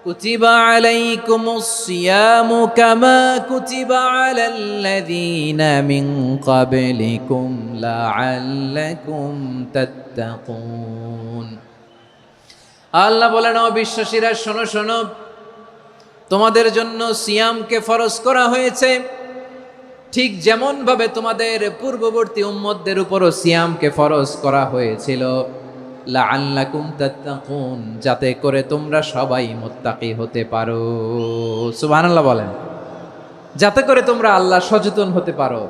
কুতিবা আলাইকুমুস সিয়ামু কামা কুতিবা আলাল্লাযীনা মিন ক্বাবলিকুম লাআল্লাকুম তাত্তাকুন। আল্লাহ বলেন, ও বিশ্বাসীরা শোনো শোনো, তোমাদের জন্য সিয়ামকে ফরজ করা হয়েছে, ঠিক যেমন ভাবে তোমাদের পূর্ববর্তী উম্মতদের উপরও সিয়ামকে ফরজ করা হয়েছিল, লাআল্লাকুম তাত্তাকুন, যাতে করে তোমরা সবাই মুত্তাকি হতে পারো। সুবহানাল্লাহ বলেন, যাতে করে তোমরা আল্লাহ সচেতন হতে পারো।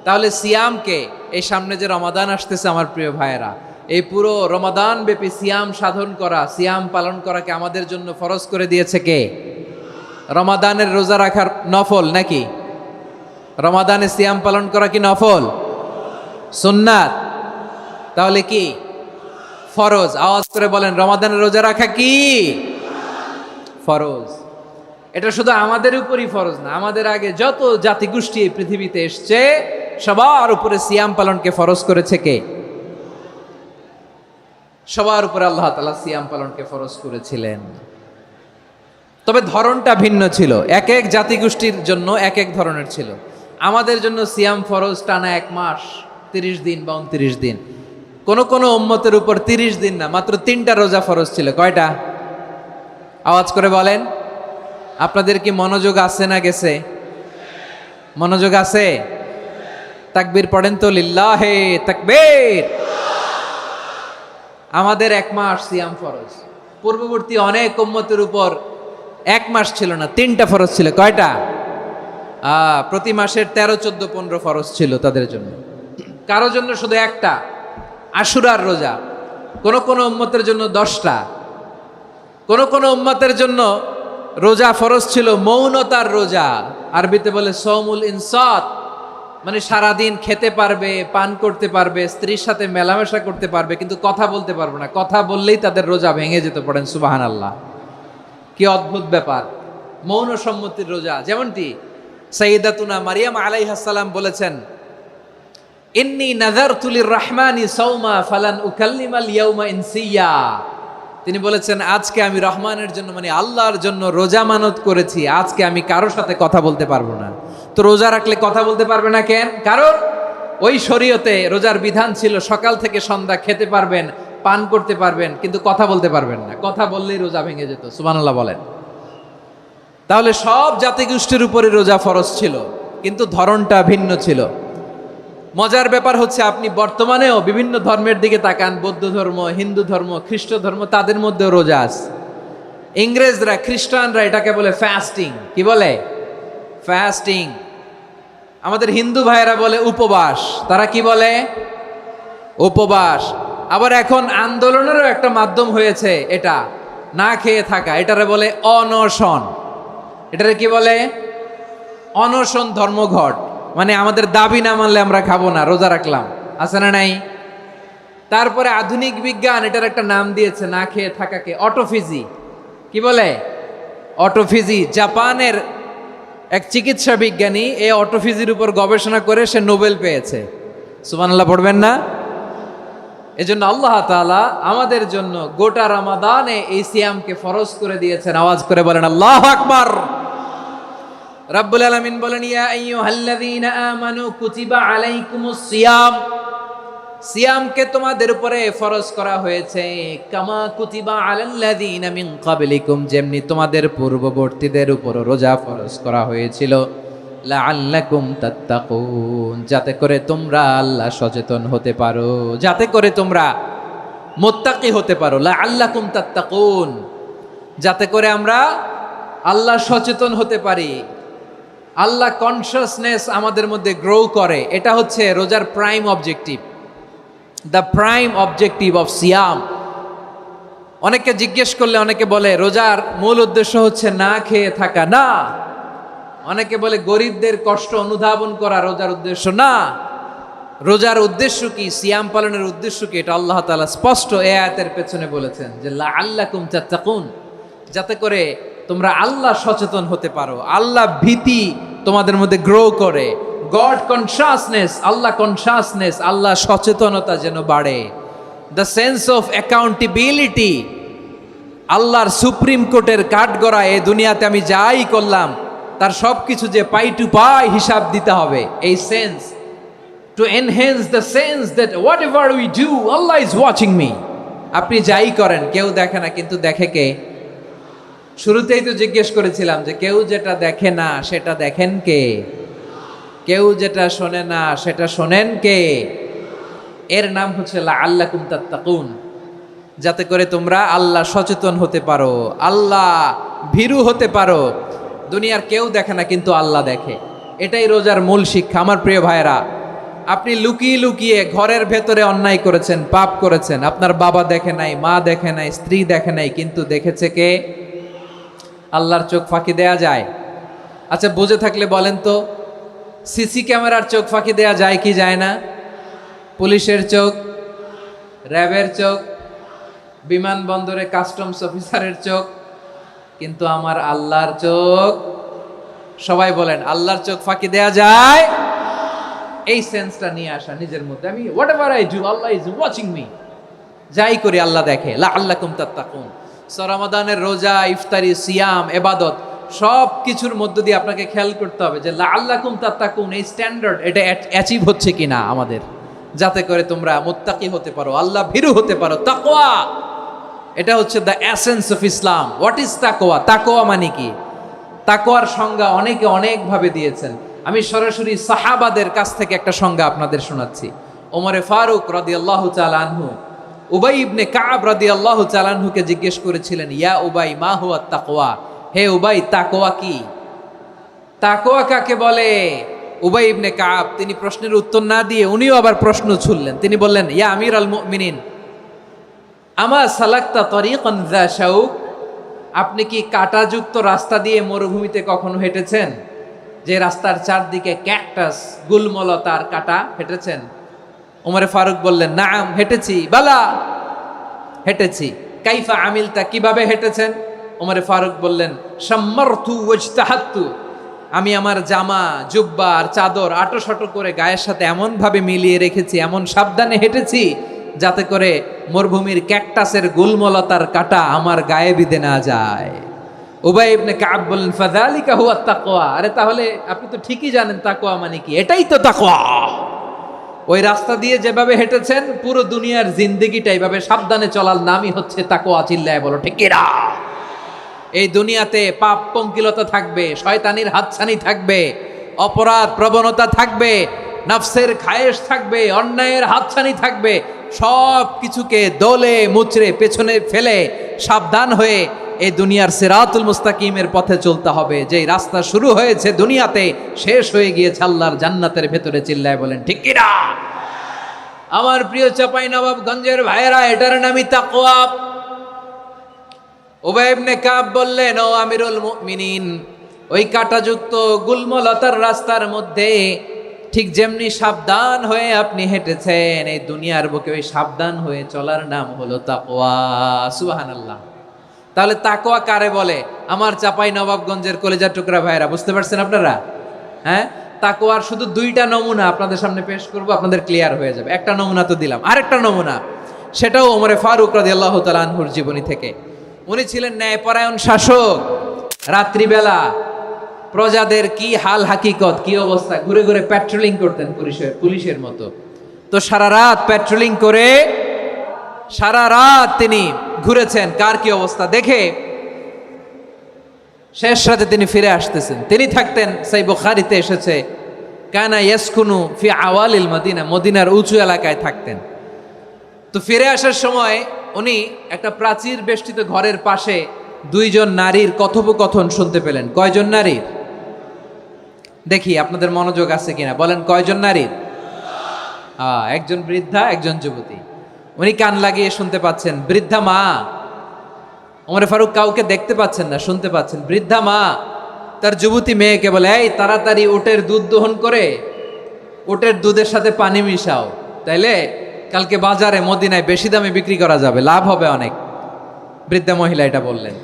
তাহলে সিয়ামকে, এই সামনে যে রমাদান আসতেছে আমার প্রিয় ভাইয়েরা, এই পুরো রমাদান ব্যাপী সিয়াম সাধন করা, সিয়াম পালন করাকে আমাদের জন্য ফরজ করে দিয়েছে কে? রমাদানের রোজা রাখার নফল নাকি? রমাদানে সিয়াম পালন করা কি নফল? সুন্নাত? তাহলে কি ফরজ? আওয়াজ করে বলেন, রমাদানের রোজা রাখা কি ফরজ? এটা শুধু আমাদের উপরই ফরজ না, আমাদের আগে যত জাতিগোষ্ঠী এই পৃথিবীতে এসছে সবার উপরে সিয়াম পালনকে ফরজ করেছে কে? সবার উপরে আল্লাহ তাআলা সিয়াম পালনকে ফরজ করেছিলেন। তবে ধরনটা ভিন্ন ছিল, এক এক জাতিগোষ্ঠীর জন্য এক এক ধরনের ছিল। আমাদের জন্য সিয়াম ফরজ টানা 1 মাস 30 দিন বা 29 দিন, কোন কোন উম্মতের উপর 30 দিন না, মাত্র 3টা রোজা ফরজ ছিল। কয়টা? আওয়াজ করে বলেন। আপনাদের কি মনোযোগ আছে না গেছে? মনোযোগ আছে? তাকবীর পড়েন তো, লিল্লাহে তাকবীর। আমাদের 1 মাস সিয়াম ফরজ, পূর্ববর্তী অনেক উম্মতের উপর 1 মাস ছিল না, 3টা ফরজ ছিল। কয়টা? প্রতি মাসের 13, 14, 15 ফরজ ছিল তাদের জন্য। কারো জন্য শুধু একটা, আশুরার রোজা। কোন কোন উম্মতের জন্য 10টা। কোন কোন উম্মতের জন্য রোজা ফরজ ছিল মৌনতার রোজা, আরবিতে বলে সৌমুল ইনসাত, মানে সারাদিন খেতে পারবে, পান করতে পারবে, স্ত্রীর সাথে মেলামেশা করতে পারবে, কিন্তু কথা বলতে পারবে না। কথা বললেই তাদের রোজা ভেঙে যেত। পড়েন সুবহানাল্লাহ। কি অদ্ভুত ব্যাপার! মৌন সম্মতির রোজা। যেমনটি সাইয়্যিদাতুনা মারিয়াম আলাইহিস সালাম বলেছেন, ইন্নী নাযারতু লির-রাহমানি সাওমা ফালান উকাল্লিমাল ইয়াওমা ইনসিয়া। তিনি বলেছেন, আজকে আমি রহমানের জন্য, মানে আল্লাহর জন্য রোজা মানত করেছি, আজকে আমি কারোর সাথে কথা বলতে পারবো না। তো রোজা রাখলে কথা বলতে পারবে না কেন? কারণ ওই শরীয়তে রোজার বিধান ছিল সকাল থেকে সন্ধ্যা খেতে পারবেন, পান করতে পারবেন, কিন্তু কথা বলতে পারবেন না। কথা বললেই রোজা ভেঙে যেত। সুবহানাল্লাহ বলেন। তাহলে সব জাতিগোষ্ঠীর উপরে রোজা ফরজ ছিল, কিন্তু ধরনটা ভিন্ন ছিল। মজার ব্যাপার হচ্ছে, আপনি বর্তমানেও বিভিন্ন ধর্মের দিকে তাকান, বৌদ্ধ ধর্ম, হিন্দু ধর্ম, খ্রিস্ট ধর্ম, তাদের মধ্যেও রোজা আছে। ইংরেজরা, খ্রিস্টানরা এটাকে বলে ফাস্টিং। কি বলে? ফাস্টিং। আমাদের হিন্দু ভাইয়েরা বলে উপবাস। তারা কি বলে? উপবাস। আবার এখন আন্দোলনেরও একটা মাধ্যম হয়েছে এটা, না খেয়ে থাকা। এটারে বলে অনশন। এটারে কি বলে? অনশন ধর্মঘট। মানে আমাদের দাবি না মানলে আমরা খাবো না, রোজা রাখলাম। আছে না নাই? তারপরে আধুনিক বিজ্ঞান এটার একটা নাম দিয়েছে না খেয়ে থাকাকে, অটোফিজি। কি বলে? অটোফিজি। জাপানের এক চিকিৎসা বিজ্ঞানী এই অটোফিজির উপর গবেষণা করে সে নোবেল পেয়েছে। সুবহানাল্লাহ পড়বেন না? এজন্য আল্লাহ তাআলা আমাদের জন্য গোটা রমাদানে এই সিয়ামকে ফরজ করে দিয়েছেন। আওয়াজ করে বলেন আল্লাহু আকবার। রাব্বুল আলামিন বলেন, ইয়া আইয়ুহাল্লাযীনা আমানু কুতিবা আলাইকুমুস সিয়াম। সিয়ামকে তোমাদের উপরে ফরজ করা হয়েছে, কামা কুতিবা আলাল্লাযীনা মিন ক্বাবলিকুম, যেমনি তোমাদের পূর্ববর্তীদের উপর রোজা ফরজ করা হয়েছিল, লাআল্লাকুম তাত্তাকুন, যাতে করে তোমরা আল্লাহ সচেতন হতে পারো, যাতে করে তোমরা মুত্তাকি হতে পারো। লাআল্লাকুম তাত্তাকুন, যাতে করে আমরা আল্লাহ সচেতন হতে পারি, আল্লাহ কনসিয়াসনেস আমাদের মধ্যে গ্রো করে। এটা হচ্ছে রোজার prime objective, the prime objective of সিয়াম। অনেকে জিজ্ঞেস করলে অনেকে বলে রোজার মূল উদ্দেশ্য হচ্ছে না খেয়ে থাকা। না। অনেকে বলে গরিবদের কষ্ট অনুধাবন করা রোজার উদ্দেশ্য। না। রোজার উদ্দেশ্য কি, সিয়াম পালনের উদ্দেশ্য কি, এটা আল্লাহ তাআলা স্পষ্ট এই আয়াতের পেছনে বলেছেন যে লাআল্লাকুম তাত্তাকুন, যাতে করে তোমরা আল্লাহ সচেতন হতে পারো, আল্লাহ ভীতি তোমাদের মধ্যে গ্রো করে, গড কনসিয়াসনেস, আল্লাহ কনসিয়াসনেস, আল্লাহ সচেতনতা যেন বাড়ে, দ্য সেন্স অফ অ্যাকাউন্টেবিলিটি। আল্লাহর সুপ্রিম কোর্টের কাঠগড়া এই দুনিয়াতে আমি যাই করলাম তার সব কিছু যে পাই টু পাই হিসাব দিতে হবে, এই sense, to enhance the sense that what ever we do Allah is watching me. আপনি যাই করেন কেউ দেখে না, কিন্তু দেখে কে? শুরুতেই তো জিজ্ঞেস করেছিলাম যে কেউ যেটা দেখে না সেটা দেখেন কে? কেউ যেটা শোনে না সেটা শোনেন কে? এর নাম হচ্ছে লাআল্লাকুম তাত্তাকুন, যাতে করে তোমরা আল্লাহ সচেতন হতে পারো, আল্লাহ ভীরু হতে পারো। দুনিয়ার কেউ দেখে না, কিন্তু আল্লাহ দেখে। এটাই রোজার মূল শিক্ষা। আমার প্রিয় ভাইরা, আপনি লুকিয়ে লুকিয়ে ঘরের ভেতরে অন্যায় করেছেন, পাপ করেছেন, আপনার বাবা দেখে নাই, মা দেখে নাই, স্ত্রী দেখে নাই, কিন্তু দেখেছে কে? আল্লাহর চোখ ফাঁকি দেয়া যায়? আচ্ছা, বুঝে থাকলে বলেন তো, সিসি ক্যামেরার চোখ ফাঁকি দেয়া যায় কি যায় না? পুলিশের চোখ, র্যাবের চোখ, বিমানবন্দরে কাস্টমস অফিসারের চোখ, কিন্তু আমার আল্লাহর চোখ? সবাই বলেন, আল্লাহর চোখ ফাঁকি দেয়া যায়? এই সেন্সটা নিয়ে আসা নিজের মধ্যে, আমি what ever I do Allah is watching me, যাই করি আল্লাহ দেখে। লাআল্লাকুম তাত্তাকুন। রমাদানের রোজা, ইফতারি, সিয়াম, এবাদত সব কিছুর মধ্য দিয়ে আপনাকে খেয়াল করতে হবে যে লাআল্লাকুম তাত্তাকুন, এই স্ট্যান্ডার্ড এটা অ্যাচিভ হচ্ছে কিনা আমাদের, যাতে করে তোমরা মুত্তাকি হতে পারো, আল্লাহ ভীরু হতে পারো। তাকওয়া, এটা হচ্ছে the essence of Islam. What is তাকওয়া? তাকওয়া মানে কি? তাকওয়ার সংজ্ঞা অনেকে অনেকভাবে দিয়েছেন। আমি সরাসরি সাহাবাদের কাছ থেকে একটা সংজ্ঞা আপনাদের শোনাচ্ছি। ওমরে ফারুক রাদিয়াল্লাহু তাআলা আনহু উবাই ইবনে কাব রাদিয়াল্লাহু তাআলা আনহুকে জিজ্ঞেস করেছিলেন, ইয়া উবাই মা হুয়া তাকওয়া, হে উবাই তাকওয়া কি? তাকওয়া কাকে বলে? উবাই ইবনে কাব তিনি প্রশ্নের উত্তর না দিয়ে উনিও আবার প্রশ্ন ছুড়লেন। তিনি বললেন, ইয়া আমিরাল মুমিনিন, আমা সালাকতা তরিকান যা শাউক, আপনি কি কাঁটাযুক্ত রাস্তা দিয়ে মরুভূমিতে কখনো হেঁটেছেন? যে রাস্তার চারদিকে ক্যাকটাস, গুলমলতার কাঁটা, হেঁটেছেন? ওমরে ফারুক বললেন, নাম, হেঁটেছি। বালা, হেঁটেছি। কাইফা আমিলতা, কিভাবে হেঁটেছেন? ওমরে ফারুক বললেন, শাম্মারতু ওয়াজতাহাত্তু, আমি আমার জামা, জুব্বা আর চাদর আটোসাটো করে গায়ের সাথে এমন ভাবে মিলিয়ে রেখেছি, এমন সাবধানে হেঁটেছি যাতে করে মরুভূমির ক্যাকটাসের গুলমলতার কাঁটা আমার গায়ে বিঁধে না যায়। উবাই ইবনে কাব বললেন, ফাযালিকা হুয়া তাকওয়া, আরে তাহলে আপনি তো ঠিকই জানেন তাকওয়া মানে কি, এটাই তো তাকওয়া। ওই রাস্তা দিয়ে যেভাবে হেঁটেছেন, পুরো দুনিয়ার জিন্দেগিটা এইভাবে সাবধানে চলার নামই হচ্ছে তাকওয়া। চিল্লায় বলো ঠিক কিনা? এই দুনিয়াতে পাপ পঙ্কিলতা থাকবে, শয়তানির হাতছানি থাকবে, অপরাধ প্রবণতা থাকবে, নফসের খায়েশ থাকবে, অন্যায়ের হাতছানি থাকবে। সব কিছুকে দলে মুচড়ে পেছনে ফেলে সাবধান হয়ে এই দুনিয়ার সিরাতুল মুস্তাকিমের পথে চলতে হবে। যেই রাস্তা শুরু হয়েছে দুনিয়াতে, শেষ হয়ে গিয়েছে আল্লাহর জান্নাতের ভেতরে। চিল্লায় বলেন ঠিক কিনা? আমার প্রিয় চাঁপাইনবাবগঞ্জের ভাইয়েরা, এটার নামই তাকওয়া। উবাই ইবনে কাব বললেন, ও আমিরুল মুমিনিন, ওই কাঁটাযুক্ত গুলমলতার রাস্তার মধ্যে ঠিক যেমনি সাবধান হয়ে আপনি হেঁটেছেন, এই দুনিয়ার বুকে ওই সাবধান হয়ে চলার নাম হলো তাকওয়া। সুবহানাল্লাহ। তাহলে তাকওয়া কারে বলে? আমার চাঁপাইনবাবগঞ্জের কলেজার টুকরা ভাইয়েরা, বুঝতে পারছেন আপনারা? হ্যাঁ, তাকওয়ার শুধু দুইটা নমুনা আপনাদের সামনে পেশ করব, আপনাদের ক্লিয়ার হয়ে যাবে। একটা নমুনা তো দিলাম, আরেকটা নমুনা, সেটাও ওমরে ফারুক রাদিয়াল্লাহু তাআলা আনহুর জীবনী থেকে। উনি ছিলেন ন্যায়পরায়ণ শাসক। রাত্রিবেলা প্রজাদের কি হাল হাকিকত, কি অবস্থা, ঘুরে ঘুরে প্যাট্রোলিং করতেন পুলিশের মতো। তো সারা রাত প্যাট্রোলিং করে সারা রাত তিনি ঘুরেছেন কার কি অবস্থা দেখে। শেষ রাতে তিনি ফিরে আসতেছেন। তিনি থাকতেন, সেই বুখারীতে এসেছে, কানা ইয়াসকুনু ফি আওয়ালিল মদিনা, মদিনার উঁচু এলাকায় থাকতেন। তো ফিরে আসার সময় উনি একটা প্রাচীর বেষ্টিত ঘরের পাশে দুইজন নারীর কথোপকথন শুনতে পেলেন। কয়জন নারীর? দেখি আপনাদের মনোযোগ আছে কিনা, বলেন কয়জন নারীর? একজন বৃদ্ধা, একজন যুবতী। উনি কান লাগিয়ে শুনতে পাচ্ছেন। বৃদ্ধা মা, ওমরে ফারুক কাউকে দেখতে পাচ্ছেন না, শুনতে পাচ্ছেন। বৃদ্ধা মা তার যুবতী মেয়েকে বলে, এই তাড়াতাড়ি উটের দুধ দহন করে উটের দুধের সাথে পানি মিশাও, তাইলে কালকে বাজারে মদিনায় বেশি দামে বিক্রি করা যাবে, লাভ হবে অনেক। বৃদ্ধা মহিলা এটা বললেন।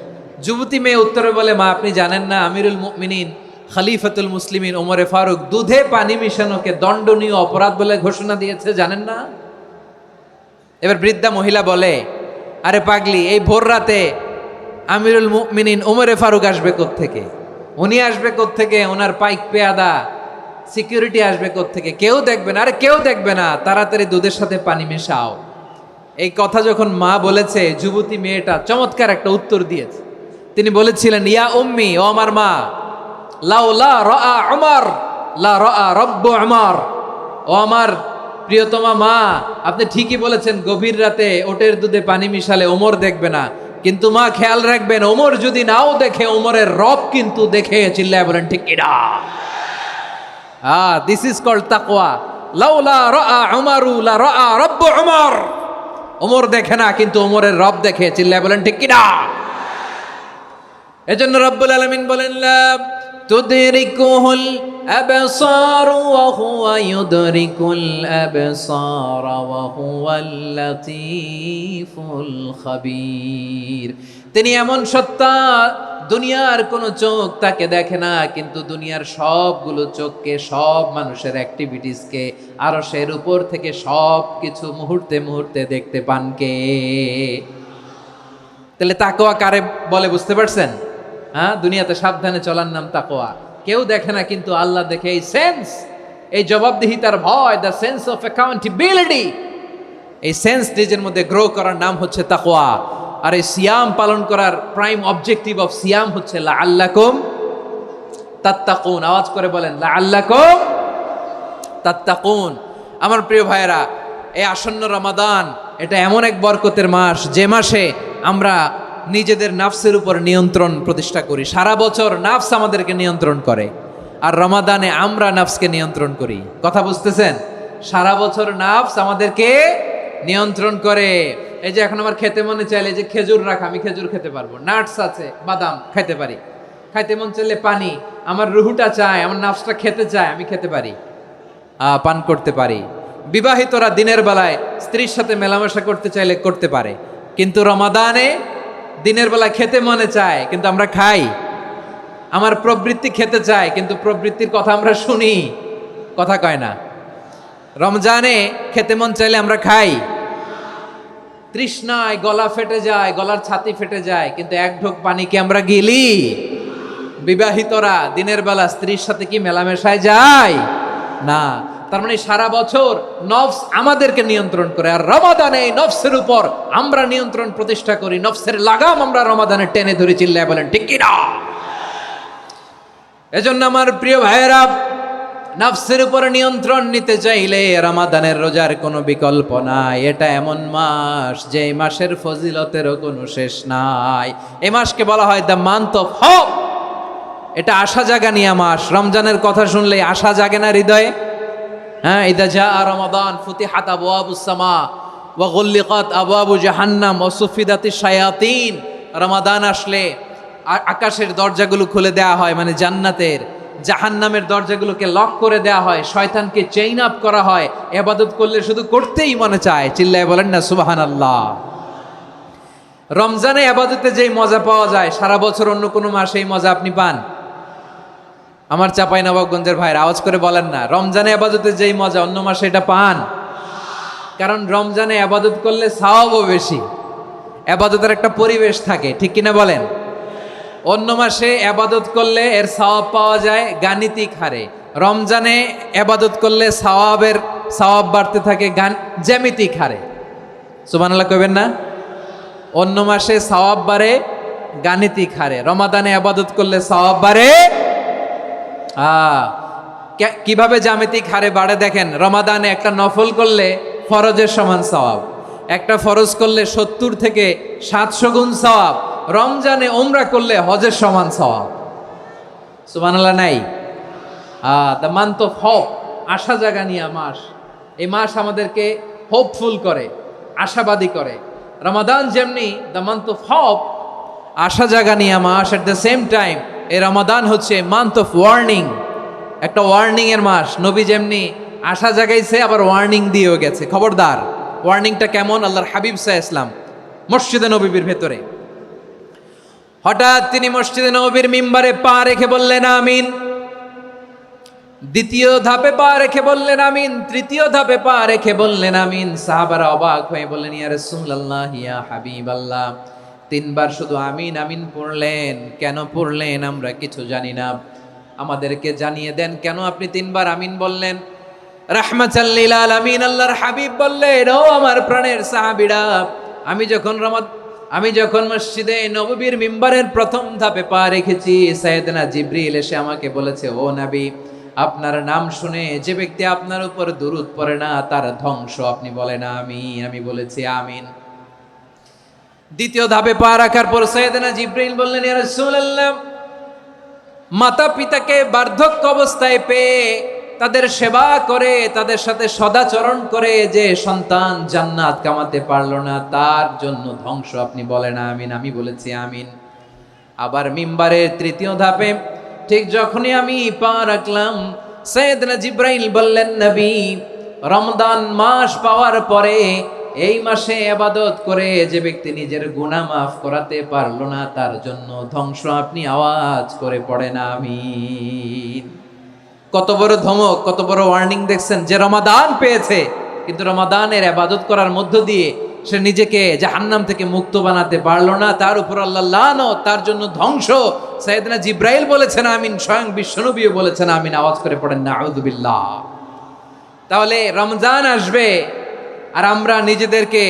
যুবতী মেয়ে উত্তরে বলে, মা আপনি জানেন না আমিরুল মুমিনিন খলিফাতুল মুসলিমিন ওমরে ফারুক দুধে পানি মিশানোকে দণ্ডনীয় অপরাধ বলে ঘোষণা দিয়েছে, জানেন না? এবার বৃদ্ধা মহিলা বলে, আরে পাগলি, এই ভোর রাতে আমিরুল মুমিনিন ওমরে ফারুক আসবে কোত্থেকে? উনি আসবে কোত্থেকে? ওনার পাইক পেয়াদা সিকিউরিটি আসবে কোত্থেকে? কেউ দেখবে না। আরে কেউ দেখবে না, তাড়াতাড়ি দুধের সাথে পানি মেশাও। এই কথা যখন মা বলেছে, যুবতী মেয়েটা চমৎকার একটা উত্তর দিয়েছে। তিনি বলেছিলেন, ইয়া উম্মি, ও আমার মা, লাউলা রাআ উমর লা রাআ রব্বু উমর, ও আমার প্রিয়তমা মা, আপনি ঠিকই বলেছেন, গভীর রাতে ওটের দুধে পানি মিশালে ওমর দেখবে না, কিন্তু মা খেয়াল রাখবেন, ওমর যদি নাও দেখে, ওমরের রব কিন্তু দেখে। চিল্লায় বলেন ঠিক কিনা? দিস ইজ কল্ড তাকওয়া। লাউলা রাআ উমরু লা রাআ রব্বু উমর, ওমর দেখে না কিন্তু ওমরের রব দেখে। চিল্লায় বলেন ঠিক কিনা? এজন্য রব্বুল আলামিন বলেন, লা তুদরিকুহুল আবসার ওয়া হুয়া ইউদরিকুল আবসার ওয়া হুয়াল লাতীফুল খাবীর। তিনি এমন সত্তা, দুনিয়ার কোনো চোখ তাকে দেখে না, কিন্তু দুনিয়ার সবগুলো চোখকে, সব মানুষের অ্যাক্টিভিটিসকে আরশের উপর থেকে সব কিছু মুহূর্তে মুহূর্তে দেখতে পান কে? তাহলে তাকওয়া কারে বলে বুঝতে পারছেন? হ্যাঁ, দুনিয়াতে সাবধানে চলার নাম তাকওয়া। কেউ দেখে না, কিন্তু আল্লাহ দেখে। এই সেন্স, এই জবাবদিহিতার ভয়, দ্য সেন্স অফ অ্যাকাউন্টেবিলিটি, এই সেন্স নিজের মধ্যে গ্রো করার নাম হচ্ছে তাকওয়া। আর এই সিয়াম পালন করার প্রাইম অবজেক্টিভ অফ সিয়াম হচ্ছে লাআল্লাকুম তাত্তাকুন। আওয়াজ করে বলেন লাআল্লাকুম তাত্তাকুন। আমার প্রিয় ভাইয়েরা, এই আসন্ন রমাদান এটা এমন এক বরকতের মাস, যে মাসে আমরা নিজেদের নাফসের উপর নিয়ন্ত্রণ প্রতিষ্ঠা করি। সারা বছর নাফস আমাদেরকে নিয়ন্ত্রণ করে, আর রমাদানে আমরা নাফসকে নিয়ন্ত্রণ করি। কথা বুঝতেছেন? সারা বছর নাফস আমাদেরকে নিয়ন্ত্রণ করে। এই যে এখন আমার খেতে মনে চাইলে যে খেজুর রাখা, আমি খেজুর খেতে পারবো, নাটস আছে, বাদাম খাইতে পারি। খাইতে মন চাইলে পানি, আমার রুহুটা চায়, আমার নাফসটা খেতে চায়, আমি খেতে পারি, পান করতে পারি। বিবাহিতরা দিনের বেলায় স্ত্রীর সাথে মেলামেশা করতে চাইলে করতে পারে, কিন্তু রমাদানে দিনের বেলায় খেতে মনে চায়, কিন্তু আমরা খাই। আমার প্রবৃত্তি খেতে চায়, কিন্তু প্রবৃত্তির কথা আমরা শুনি, কথা কয় না। রমজানে খেতে মন চাইলে আমরা খাই, তৃষ্ণায় গলা ফেটে যায়, গলার ছাতি ফেটে যায়, কিন্তু এক ঢোক পানিকে আমরা গিলি। বিবাহিতরা দিনের বেলা স্ত্রীর সাথে কি মেলামেশায় যায় না। তার মানে সারা বছর নফস আমাদেরকে নিয়ন্ত্রণ করে, আর রমাদানে নফসের উপর আমরা নিয়ন্ত্রণ প্রতিষ্ঠা করি। নফসের লাগাম আমরা রমাদানে টেনে ধরে, চিল্লায় বলেন ঠিক কি না? এজন্য আমার প্রিয় ভাইয়েরা, নফসের উপর নিয়ন্ত্রণ নিতে চাইলে রমাদানের রোজার কোনো বিকল্প নাই। এটা এমন মাস যে মাসের ফজিলতেরও কোনো শেষ নাই। এই মাসকে বলা হয় দ্য মান্থ অফ হোপ। এটা আশা জাগানিয়া মাস। রমজানের কথা শুনলে আশা জাগে না হৃদয়ে? হ্যাঁ, ইদা জাআ রমাদান ফুতিহাত আবওয়াবুস সামা ওয়া গুল্লিকাত আবওয়াবু জাহান্নাম ওয়া সুফিদাতিশ শায়াতিন। রমাদান আসলে আকাশের দরজাগুলো খুলে দেওয়া হয়, মানে জান্নাতের। জাহান্নামের দরজাগুলোকে লক করে দেওয়া হয়, শয়তানকে চেইন আপ করা হয়। ইবাদত করলে শুধু করতেই মনে চায়, চিল্লায় বলেন না সুবহানাল্লাহ। রমজানে ইবাদতে যেই মজা পাওয়া যায়, সারা বছর অন্য কোনো মাসে এই মজা আপনি পান? আমার চাঁপাইনবাবগঞ্জের ভাইরা আওয়াজ করে বলেন না, রমজানে ইবাদতে যেই মজা অন্য মাসে এটা পান? কারণ রমজানে ইবাদত করলে সওয়াবও বেশি, ইবাদতের একটা পরিবেশ থাকে, ঠিক কিনা বলেন? অন্য মাসে ইবাদত করলে এর সওয়াব পাওয়া যায় গাণিতিক হারে, রমজানে ইবাদত করলে সওয়াব বাড়তে থাকে জ্যামিতিক হারে। সুবহানাল্লাহ কইবেন না? অন্য মাসে সওয়াব বাড়ে গাণিতিক হারে, রমাদানে ইবাদত করলে সওয়াব বাড়ে কিভাবে জ্যামিতিক হারে বাড়ে দেখেন। রমাদানে একটা নফল করলে ফরজের সমান সওয়াব, একটা ফরজ করলে 70 থেকে 700 গুণ সওয়াব। রমজানে উমরা করলে হজের সমান সওয়াব। সুবহানাল্লাহ নাই? দ্য মান্থ অফ হোপ, আশা জাগানিয়া মাস। এই মাস আমাদেরকে হোপফুল করে, আশাবাদী করে। রমাদান যেমনি দ্য মান্থ অফ হোপ, আশা জাগানিয়া মাস, এট দ্য সেম টাইম এই রমাদান হচ্ছে মান্থ অফ ওয়ার্নিং, একটা ওয়ার্নিং এর মাস। নবী যেমনি আশা জাগাইছে, আবার ওয়ার্নিং দিয়েও গেছে, খবরদার। ওয়ার্নিংটা কেমন? আল্লাহর হাবিব সাল্লাল্লাহু আলাইহি ওয়াসাল্লাম মসজিদে নববীর ভেতরে, হঠাৎ তিনি মসজিদে নববীর মিম্বারে পা রেখে বললেন আমিন। দ্বিতীয় ধাপে পা রেখে বললেন আমিন, তৃতীয় ধাপে পা রেখে বললেন আমিন। সাহাবারা অবাক হয়ে বললেন ইয়া রাসূলুল্লাহ, ইয়া হাবিবাল্লাহ, 3 বার শুধু আমিন আমিন পড়লেন, কেন পড়লেন আমরা কিছু জানি না, আমাদেরকে জানিয়ে দেন কেন আপনি 3 বার আমিন বললেন। রাহমাতাল লিল আলামিন আল্লাহর হাবিব বললেন, ও আমার প্রাণের সাহাবীরা, আমি যখন মসজিদে নববীর মিম্বারের প্রথম ধাপে পা রেখেছি, সাইয়েদনা জিবরিল এসে আমাকে বলেছে, ও নবী, আপনার নাম শুনে যে ব্যক্তি আপনার উপর দুরূদ পড়ে না তার ধ্বংস। আপনি বলেন আমিন। আমি বলেছি আমিন। দ্বিতীয় ধাপে পা রাখার পর সাইয়েদনা জিবরিল বললেন, ইয়া রাসূলুল্লাহ, মাতা পিতাকে বার্ধক্য অবস্থায় পেয়ে তাদের সেবা করে, তাদের সাথে সদাচরণ করে যে সন্তান জান্নাত কামাতে পারলো না, তার জন্য ধ্বংস। আপনি বলেন আমিন। আমি বলেছি আমিন। আবার মিম্বারের তৃতীয় ধাপে ঠিক যখনই আমি পা রাখলাম, সাইয়েদনা জিবরাইল বললেন, নবী, রমজান মাস পাওয়ার পরে এই মাসে ইবাদত করে যে ব্যক্তি নিজের গুনাহ মাফ করাতে পারলো না, তার জন্য ধ্বংস। আপনি আওয়াজ করে পড়েন আমিন। কত বড় ধমক, কত বড় ওয়ার্নিং দেখছেন, যে রমাদান পেয়েছে কিন্তু রমাদানের ইবাদত করার মধ্য দিয়ে সে নিজেকে জাহান্নাম থেকে মুক্ত বানাতে পারলো না, তার উপর আল্লাহ লানত, তার জন্য ধ্বংস। সাইয়েদনা জিব্রাইল বলেছেন আমিন, স্বয়ং বিশ্বনবীও বলেছেন আমিন। আওয়াজ করে পড়েন নাউযুবিল্লাহ। তাহলে রমজান আসবে আর আমরা নিজেদেরকে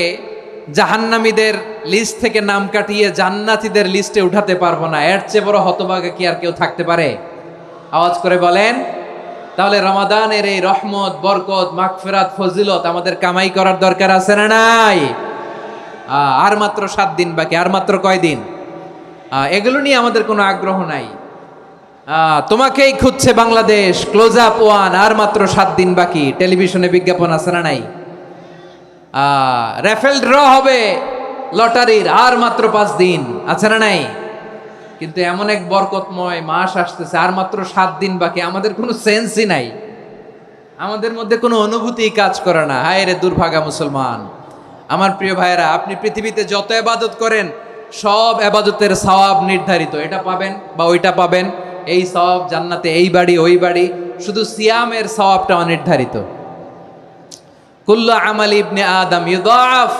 জাহান্নামীদের লিস্ট থেকে নাম কাটিয়ে জান্নাতীদের লিস্টে উঠাতে পারবো না। এর চেয়ে বড় হতভাগা কি আর কেউ থাকতে পারে? আওয়াজ করে বলেন। তাহলে রমাদানের এই রহমত, বরকত, মাগফিরাত, ফজিলত আমাদের কামাই করার দরকার আছে না নাই? আর মাত্র 7 দিন বাকি। আর মাত্র কয় দিন? এগুলো নিয়ে আমাদের কোনো আগ্রহ নাই। তোমাকেই খুঁজছে বাংলাদেশ, ক্লোজ আপ ওয়ান, আর মাত্র 7 দিন বাকি। টেলিভিশনে বিজ্ঞাপন আছে না নাই? রেফেল ড্র হবে লটারির, আর মাত্র 5 দিন, আছে না নাই? কিন্তু এমন এক বরকতময় মাস আসতেছে, আর মাত্র 7 দিন বাকি। আমাদের কোনো সেন্সই নাই, আমাদের মধ্যে কোনো অনুভূতি কাজ করে না। হায় রে দুর্ভাগা মুসলমান। আমার প্রিয় ভাইয়েরা, আপনি পৃথিবীতে যত ইবাদত করেন সব ইবাদতের সওয়াব নির্ধারিত। এটা পাবেন বা ওইটা পাবেন, এই সওয়াব জান্নাতে, এই বাড়ি ওই বাড়ি। শুধু সিয়ামের সওয়াবটা অনির্ধারিত। কুল্লু আমালি ইবনে আদম ইউদাআফ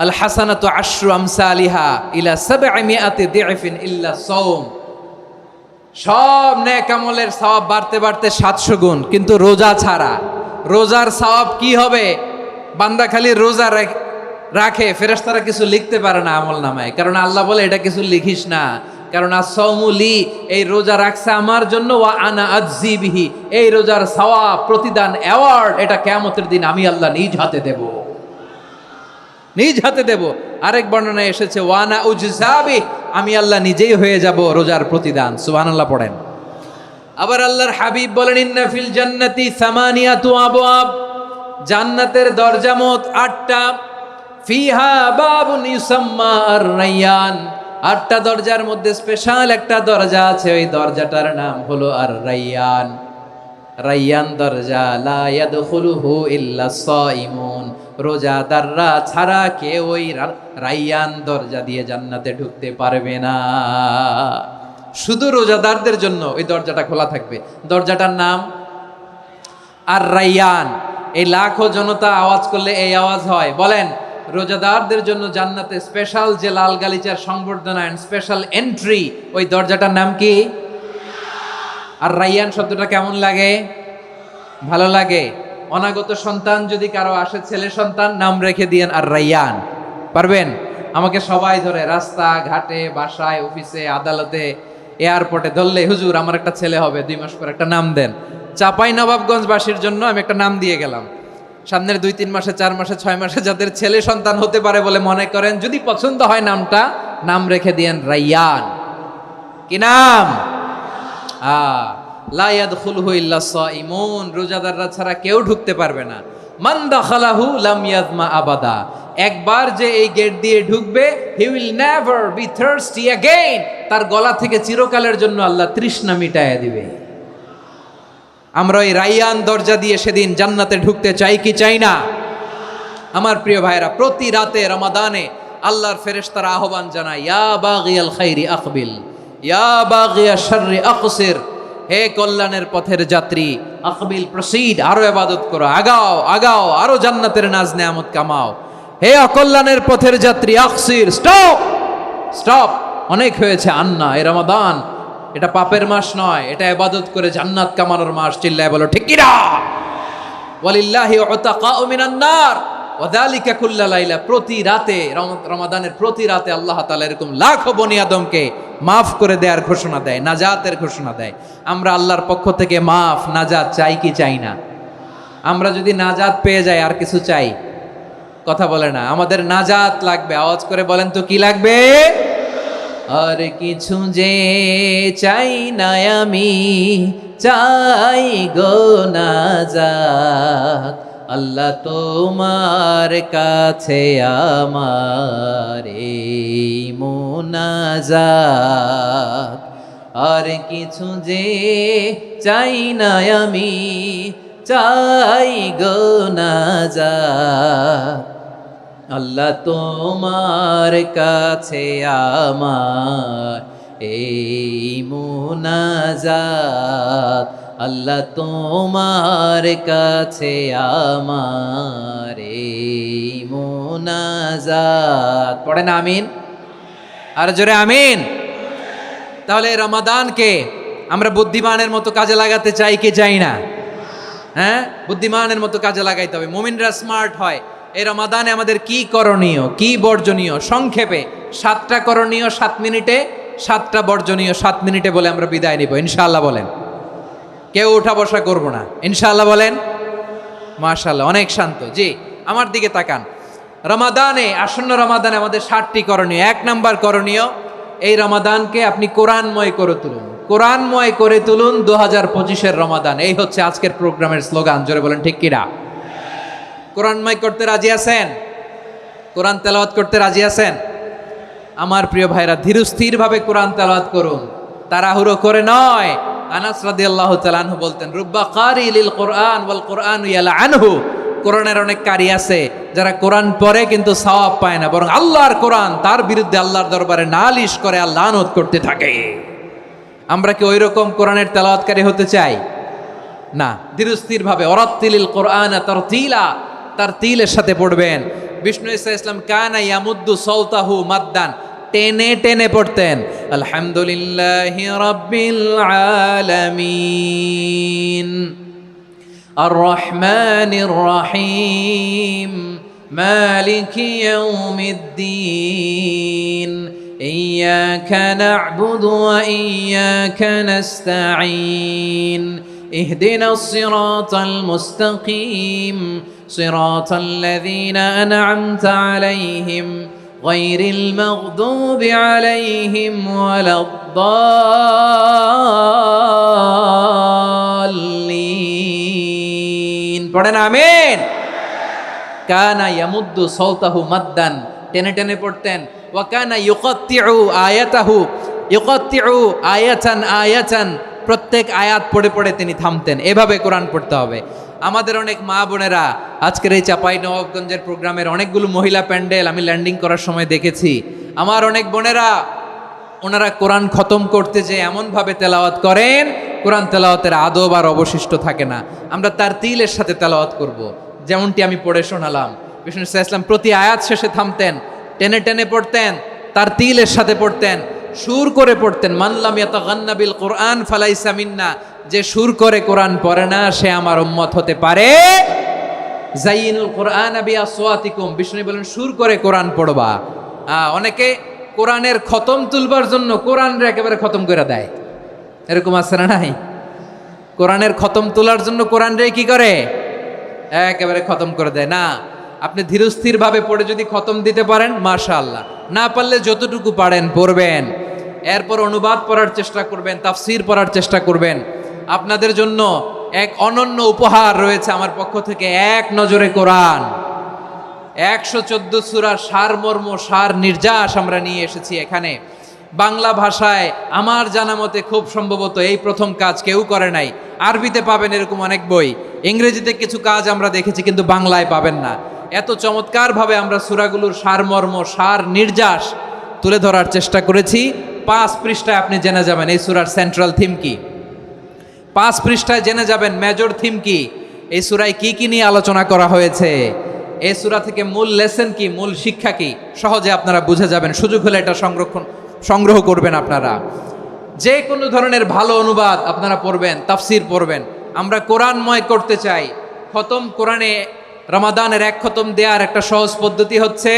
আল হাসানাতু আশরু আমসালিহা ইলা 700 দি'ফিন ইল্লা সাওম। সব নেক আমলের সওয়াব বাড়তে বাড়তে 700 গুণ, কিন্তু রোজা ছাড়া। রোজার সওয়াব কি হবে? বান্দা খালি রোজা রাখে, ফেরেশতারা কিছু লিখতে পারে না আমল নামায়, কারণ আল্লাহ বলে এটা কিছু লিখিস না, কারণ as-সাওমুলি, এই রোজা রাখছে আমার জন্য, ওয়া আনা আজজি বিহি, এই রোজার সওয়াব, প্রতিদান, অ্যাওয়ার্ড, এটা কিয়ামতের দিন আমি আল্লাহ নিজ হাতে দেব, নিজ হাতে দেব। আরেক বর্ণনায় এসেছে ওয়া আনা উজজাবি, আমি আল্লাহ নিজেই হয়ে যাব রোজার প্রতিদান। সুবহানাল্লাহ পড়েন। আবার আল্লাহর হাবিব বলেন ইন্না ফিল জান্নাতি 8 আবওয়াব, জান্নাতের দরজা মোট 8টা। ফিহা বাবুন ইউসাম্মা আর-রায়্যান, 8টা দরজার মধ্যে স্পেশাল একটা দরজা আছে, ওই দরজাটার নাম হলো আর-রায়্যান। রায়্যান দরজা, লা ইয়াদখুলুহু ইল্লা সাইমুন, রোজাদাররা ছাড়া কেউ ওই রায়্যান দরজা দিয়ে জান্নাতে ঢুকতে পারবে না। শুধু রোজাদারদের জন্য ওই দরজাটা খোলা থাকবে। দরজাটার নাম আর-রায়্যান। এই লাখো জনতা আওয়াজ করলে এই আওয়াজ হয়, বলেন রোজাদারদের জন্য জান্নাতে স্পেশাল যে লাল গালিচার সংবর্ধনা এন্ড স্পেশাল এন্ট্রি, ওই দরজাটার নাম কি? আর-রায়্যান শব্দটা কেমন লাগে? ভালো লাগে। অনাগত সন্তান যদি কারো আসে, ছেলে সন্তান, নাম রেখে দিয়েন আর-রায়্যান। পারবেন? আমাকে সবাই ধরে রাস্তা ঘাটে, বাসায়, অফিসে, আদালতে, এয়ারপোর্টে ধরলে, হুজুর আমার একটা ছেলে হবে 2 মাস পর, একটা নাম দেন। চাপাই নবাবগঞ্জবাসীর জন্য আমি একটা নাম দিয়ে গেলাম। সামনের 2-3 মাসে, 4 মাসে, 6 মাসে যাদের ছেলে সন্তান হতে পারে বলে মনে করেন, যদি পছন্দ হয় নামটা, নাম রেখে দিয়েন রায়্যান। কি নাম? লা ইয়াদখুলুহু ইল্লা সাইমুন, রোজাদাররা ছাড়া কেউ ঢুকতে পারবে না। মান দাখালাহু লাম ইয়াজমা আবাদা, একবার যে এই গেট দিয়ে ঢুকবে, he will never be thirsty again, তার গলা থেকে চিরকালের জন্য আল্লাহ তৃষ্ণা মিটায়া দিবে। আমরা ওই রায়্যান দরজা দিয়ে সেদিন জান্নাতে ঢুকতে চাই কি চাই না? আমার প্রিয় ভাইরা, প্রতি রাতে রমাদানে আল্লাহর ফেরেশতারা আহ্বান জানায়, ইয়া বাগিয়াল খাইরি আকবিল, ইয়া বাগিয়াশ শাররি আকসির, হে কল্যাণের পথের যাত্রী, আকবিল, প্রসিড, আরো ইবাদত করো, আগাও আগাও, আরো জান্নাতের নাজ নেয়ামত কামাও। হে অকল্যাণের পথের যাত্রী, আকসির, স্টপ স্টপ, অনেক হয়েছে। আন্না, এ রমাদান এটা পাপের মাস নয়, এটা ইবাদত করে জান্নাত কামানোর মাস। চিল্লায় বলো ঠিক কিনা? ওয়ালিল্লাহি উতাকাউ মিনান নার ওয়া যালিকা কুল্লা লাইলা, প্রতি রাতে, রমাদানের প্রতি রাতে আল্লাহ তাআলা এরকম লাখো বনি আদমকে মাফ করে দেওয়ার ঘোষণা দেয়, নাজাতের ঘোষণা দেয়। আমরা আল্লাহর পক্ষ থেকে মাফ, নাজাত চাই কি চাই না? আমরা যদি নাজাত পেয়ে যাই, আর কিছু চাই? কথা বলে না। আমাদের নাজাত লাগবে। আওয়াজ করে বলেন তো কি লাগবে? আর কিছু যে চাই না আমি, চাই গো নাজাত, আল্লাহ তোমার কাছে আমার এই মুনাজাত। আর কিছু যে চাই না আমি, চাই গো নাজাত, আল্লাহ তোমার কাছে আমার এই মুনাজাত, আল্লাহ তোমার কাছে আমার এই মুনাজাত। জাত। পড়েন আমিন, আর জোরে আমিন। তাহলে এই রমাদানকে আমরা বুদ্ধিমানের মতো কাজে লাগাতে চাই কি চাই না? হ্যাঁ, বুদ্ধিমানের মতো কাজে লাগাইতে হবে। মুমিনরা স্মার্ট হয়। এই রমাদানে আমাদের কি করণীয়, কি বর্জনীয়, সংক্ষেপে 7টা করণীয় 7 মিনিটে, 7টা বর্জনীয় 7 মিনিটে বলে আমরা বিদায় নিব ইনশাআল্লাহ। বলেন, কেউ উঠা বসা করব না ইনশাআল্লাহ। বলেন মাশাআল্লাহ, অনেক শান্ত। জি, আমার দিকে তাকান। রমাদানে, আসন্ন রমাদানে আমাদের 7টি করণীয়। 1 নাম্বার করণীয়, এই রমাদানকে আপনি কোরআনময় করে তুলুন। কোরআনময় করে তুলুন 2025-এর রমাদান। এই হচ্ছে আজকের প্রোগ্রামের স্লোগান। জোরে বলেন ঠিক কিনা? কোরআনময় করতে রাজি আছেন? কোরআন তেলাওয়াত করতে রাজি আছেন? আমার প্রিয় ভাইরা, ধীরস্থিরভাবে কোরআন তেলাওয়াত করুন, তাড়াহুড়ো করে নয়। আনাস রাদিয়াল্লাহু তাআলা আনহু বলতেন, রুব্বা কারি লিল কোরআন ওয়াল কোরআন ইয়ালআনহু। কোরআনের অনেক কারি আছে যারা কোরআন পড়ে কিন্তু সওয়াব পায় না, বরং আল্লাহর কোরআন তার বিরুদ্ধে আল্লাহর দরবারে নালিশ করে আর লানত করতে থাকে। আমরা কি ওই রকম কোরআনের তেলাওয়াতকারী হতে চাই? না। ধীরস্থিরভাবে, ওয়ারাত্তিলিল কোরআন তারতিলা, তারতিলের সাথে পড়বেন। বিষ্ণু ঈসা ইসলাম কানা ইয়ামুদ্দু সাওতাহু মাদ্দান, টেনে টেনে পড়তেন। আলহামদুলিল্লাহি রাব্বিল আলামিন আর রহমানির রহিম মালিকি ইয়াউমিদ্দিন ইয়্যাকা না'বুদু ওয়া ইয়্যাকা নাস্তাঈন ইহদিনাস সিরাতাল মুস্তাকিম সিরাতাল লাযীনা আন'আমতা আলাইহিম গায়রিল মাগদুবি আলাইহিম ওয়ালাদ-দাল্লিন। পড়েন আমিন। কানা ইয়ামুদ্দু সাওতাহু মাদ্দান, টেনে টেনে পড়তেন। ওয়া কানা ইউকাত্তিউ আয়াতাহু, ইউকাত্তিউ আয়াতান আয়াতান, প্রত্যেক আয়াত পড়ে পড়ে তিনি থামতেন। এভাবে কোরআন পড়তে হবে। আমাদের অনেক মা বোনেরা আজকের এই চাঁপাইনবাবগঞ্জের প্রোগ্রামের অনেকগুলো মহিলা প্যান্ডেল আমি ল্যান্ডিং করার সময় দেখেছি। আমার অনেক বোনেরা, ওনারা কোরআন খতম করতে যে এমনভাবে তেলাওয়াত করেন, কোরআন তেলাওয়াতের আদব আর অবশিষ্ট থাকে না। আমরা তারতিলের সাথে তেলাওয়াত করব, যেমনটি আমি পড়ে শোনালাম। বিষ্ণু ইসলাম প্রতি আয়াত শেষে থামতেন, টেনে টেনে পড়তেন, তারতিলের সাথে পড়তেন, সুর করে পড়তেন। মানলাম ইয়াতাগান্না বিল কোরআন ফালাইসা মিন্না, যে সুর করে কোরআন পড়ে না সে আমার উম্মত হতে পারে। জাইনুল কোরআন বিআসওয়াতিকুম, বিষ্ণু বলেন সুর করে কোরআন পড়বা। অনেকে কোরআনের খতম তুলবার জন্য কোরআনরে একেবারে খতম করে দেয়, এরকম আছে না নাই? কোরআনের খতম তোলার জন্য কোরআনরে কি করে? একেবারে খতম করে দেয়। না, আপনি ধীরস্থিরভাবে পড়ে যদি খতম দিতে পারেন মাশাআল্লাহ, না পারলে যতটুকু পারেন পড়বেন। এরপর অনুবাদ পড়ার চেষ্টা করবেন, তাফসির পড়ার চেষ্টা করবেন। আপনাদের জন্য এক অনন্য উপহার রয়েছে আমার পক্ষ থেকে, এক নজরে কোরআন। 114 সূরার সারমর্ম, সার নির্যাস আমরা নিয়ে এসেছি এখানে বাংলা ভাষায়। আমার জানা মতে খুব সম্ভবত এই প্রথম কাজ, কেউ করে নাই। আরবিতে পাবেন এরকম অনেক বই, ইংরেজিতে কিছু কাজ আমরা দেখেছি, কিন্তু বাংলায় পাবেন না। এত চমৎকারভাবে আমরা সূরাগুলোর সারমর্ম, সার নির্যাস তুলে ধরার চেষ্টা করেছি। 5 পৃষ্ঠায় আপনি জেনে যাবেন এই সূরার সেন্ট্রাল থিম কি। 5 পৃষ্ঠায় জেনে যাবেন মেজর থিম কি, এই সূরায় কি কি নিয়ে আলোচনা করা হয়েছে, এই সূরা থেকে মূল লেসন কি, মূল শিক্ষা কি, সহজে আপনারা বুঝে যাবেন। সুযোগ হলে এটা সংগ্রহ করবেন আপনারা। যে কোনো ধরনের ভালো অনুবাদ আপনারা পড়বেন, তাফসির পড়বেন। আমরা কোরআনময় করতে চাই। খতম কোরআনে রমাদানের 1 খতম দেওয়ার একটা সহজ পদ্ধতি হচ্ছে,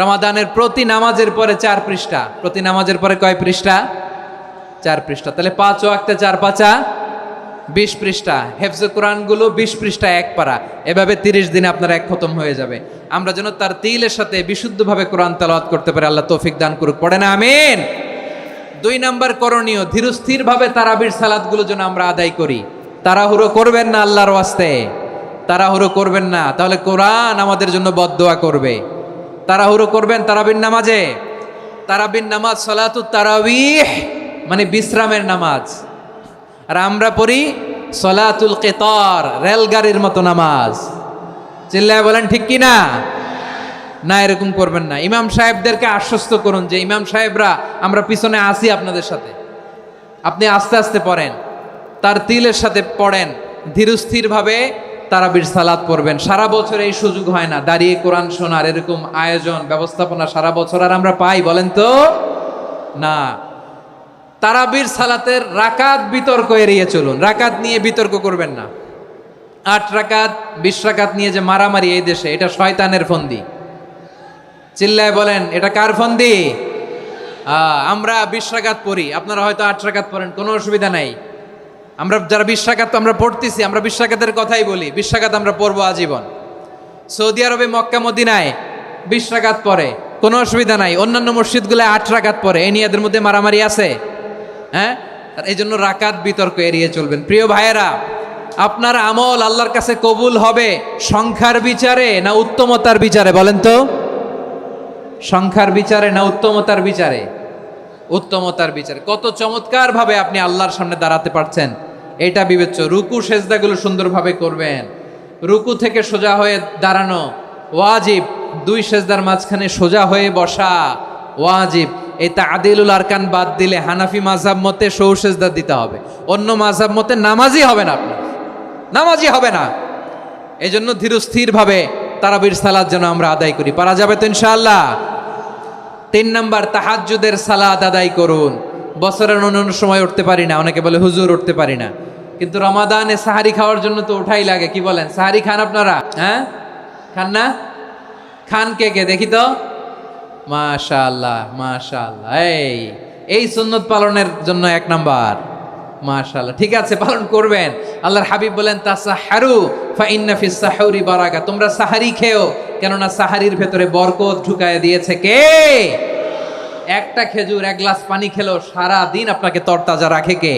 রমাদানের প্রতি নামাজের পরে 4 পৃষ্ঠা। প্রতি নামাজের পরে কয় পৃষ্ঠা? 4 পৃষ্ঠা। তাহলে 5 ওয়াক্তে 4 পাঁচা 20 পৃষ্ঠা। হেফজে কোরআনগুলো 20 পৃষ্ঠা 1 পারা। এভাবে 30 দিনে আপনার 1 খতম হয়ে যাবে। আমরা যেন তারতিলের সাথে বিশুদ্ধভাবে কোরআন তেলাওয়াত করতে পারি, আল্লাহ তৌফিক দান করুক। পড়েন আমিন। 2 নাম্বার করণীয়, ধীরস্থিরভাবে তারাবির সালাতগুলো যেন আমরা আদায় করি। তাড়াহুড়ো করবেন না আল্লাহর ওয়াস্তে, তাড়াহুড়ো করবেন না, তাহলে কোরআন আমাদের জন্য বদদোয়া করবে। তাড়াহুড়ো করবেন তারাবির নামাজে। তারাবির নামাজ সালাতুত তারাবিহ মানে বিশ্রামের নামাজ, আর আমরা পড়ি সলাতুল কিতার, রেলগাড়ির মতো নামাজ। চিল্লায় বলেন ঠিক কি না? না, এরকম করবেন না। ইমাম সাহেবদেরকে আশ্বস্ত করুন যে ইমাম সাহেবরা আমরা পিছনে আসি আপনাদের সাথে, আপনি আস্তে আস্তে পড়েন, তার তিলের সাথে পড়েন, ধীরস্থিরভাবে তারাবির সালাত পড়বেন। সারা বছর এই সুযোগ হয় না, দাঁড়িয়ে কোরআন শোনার এরকম আয়োজন ব্যবস্থাপনা সারা বছর আর আমরা পাই বলেন তো না। তারাবির সালাতের রাকাত বিতর্ক এড়িয়ে চলুন, রাকাত নিয়ে বিতর্ক করবেন না। 8 রাকাত 20 রাকাত নিয়ে যে মারামারি এই দেশে, এটা শয়তানের ফন্দি। চিল্লায় বলেন এটা কার ফন্দি? আমরা 20 রাকাত পড়ি, আপনারা হয়তো 8 রাকাত পড়েন, কোনো অসুবিধা নাই। আমরা যারা 20 রাকাত আমরা পড়তেছি, আমরা 20 রাকাতের কথাই বলি, 20 রাকাত আমরা পড়বো আজীবন। সৌদি আরবে মক্কা মদিনায় 20 রাকাত পড়ে, কোনো অসুবিধা নাই। অন্যান্য মসজিদগুলো 8 রাকাত পড়ে, এই নিয়ে এদের মধ্যে মারামারি আছে? হ্যাঁ, এই জন্য রাকাত বিতর্ক এড়িয়ে চলবেন। প্রিয় ভাইয়েরা, আপনার আমল আল্লাহর কাছে কবুল হবে সংখ্যার বিচারে না উত্তমতার বিচারে বলেন তো? সংখ্যার বিচারে না উত্তমতার বিচারে? উত্তমতার বিচারে। কত চমৎকার ভাবে আপনি আল্লাহর সামনে দাঁড়াতে পারছেন এটা বিবেচ্য। রুকু সেজদাগুলো সুন্দরভাবে করবেন, রুকু থেকে সোজা হয়ে দাঁড়ানো ওয়াজিব, 2 সেজদার মাঝখানে সোজা হয়ে বসা ওয়াজিব। এই তাদিলুল আরকান বাদ দিলে হানাফি মাযহাব মতে সৌ সেজদা দিতে হবে, অন্য মাযহাব মতে নামাজই হবে না, আপনার নামাজই হবে না। এই জন্য ধীরস্থির ভাবে তারাবির সালাত যেন আমরা আদায় করি। পারা যাবে তো ইনশাআল্লাহ? 3 নাম্বার, তাহাজ্জুদের সালাত আদায় করুন। বছরের অন্য সময় উঠতে পারি না, অনেকে বলে হুজুর উঠতে পারি না, কিন্তু রমাদানে সাহারি খাওয়ার জন্য তো ওঠাই লাগে। কি বলেন, সাহারি খান আপনারা? হ্যাঁ, খান না? খান কে কে দেখি তো? মাশাআল্লাহ মাশাআল্লাহ, এই সুন্নত পালনের জন্য 1 নাম্বার। মাশাআল্লাহ, ঠিক আছে, পালন করবেন। আল্লাহর হাবিব বলেন তাসাহহারু ফা ইন্না ফিস সাহুরি বারাকা, তোমরা সাহারি খেও, কেননা সাহারির ভেতরে বরকত ঢুকায় দিয়েছে কে? একটা খেজুর 1 গ্লাস পানি খেলো সারা দিন আপনাকে তরতাজা রাখে কে?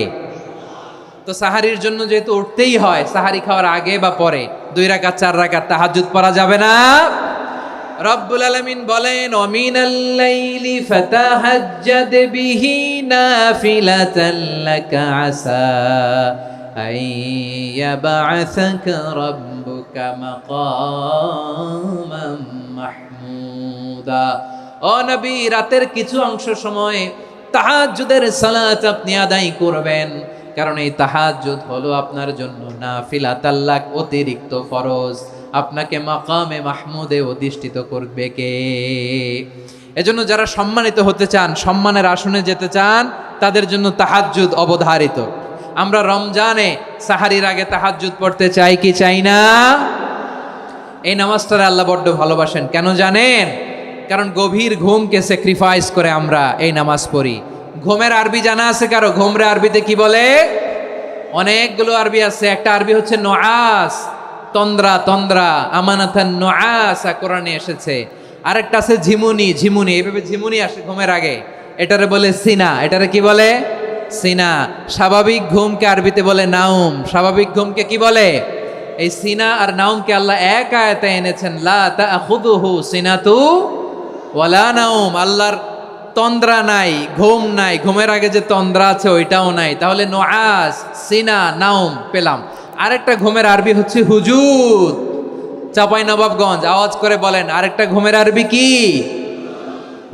তো সাহারির জন্য যেহেতু উঠতেই হয়, সাহারি খাওয়ার আগে বা পরে 2 রাকাত 4 রাকাত তাহাজ্জুদ পড়া যাবে না? রব্বুল আলামিন বলেন ওয়ামিনাল লাইলি ফাতাহাজ্জাদ বিহি নাফিলাতান লাকা আসা আইয়াবআসাকা রাব্বুকা মাকামান মাহমুদা। ও নবী, রাতের কিছু অংশ সময় তাহাজ্জুদের সালাত আপনি আদায় করবেন, কারণ এই তাহাজ্জুদ হলো আপনার জন্য নাফিলাতাল লাক, অতিরিক্ত ফরজ। আপনাকে মাকামে মাহমুদে অধিষ্ঠিত করবে কে? এজন্য যারা সম্মানিত হতে চান, সম্মানের আসনে যেতে চান, তাদের জন্য তাহাজ্জুদ অবধারিত। আমরা রমজানে সাহারির আগে তাহাজ্জুদ পড়তে চাই কি চাই না? এই নামাজটারে আল্লাহ বড্ড ভালোবাসেন, কেন জানেন? কারণ গভীর ঘুমকে স্যাক্রিফাইস করে আমরা এই নামাজ পড়ি। ঘুমের আরবি জানা আছে কারো? ঘুমরে আরবিতে কি বলে? অনেকগুলো আরবি আছে। একটা আরবি হচ্ছে নুআস, তন্দ্রা, তন্দ্রা, আমানাতান নুআসা কোরআনে এসেছে। আরেকটা আছে ঝিমুনি, ঝিমুনি, এইভাবে ঝিমুনি আসে ঘুমের আগে, এটারে বলে সিনা। এটারে কি বলে? সিনা। স্বাভাবিক ঘুমকে আরবিতে বলে নাউম। স্বাভাবিক ঘুমকে কি বলে? এই সিনা আর নাউমকে আল্লাহ এক আয়াতে এনেছেন, লা তাখুযুহু সিনাতু ওয়ালা নাউম। আল্লাহর তন্দ্রা নাই, ঘুম নাই, ঘুমের আগে যে তন্দ্রা আছে ওইটাও নাই। তাহলে নুআস, সিনা, নাউম পেলাম। আরেকটা ঘুমের আরবি হচ্ছে হুজুদ। চাঁপাইনবাবগঞ্জ আওয়াজ করে বলেন, আরেকটা ঘুমের আরবি কি?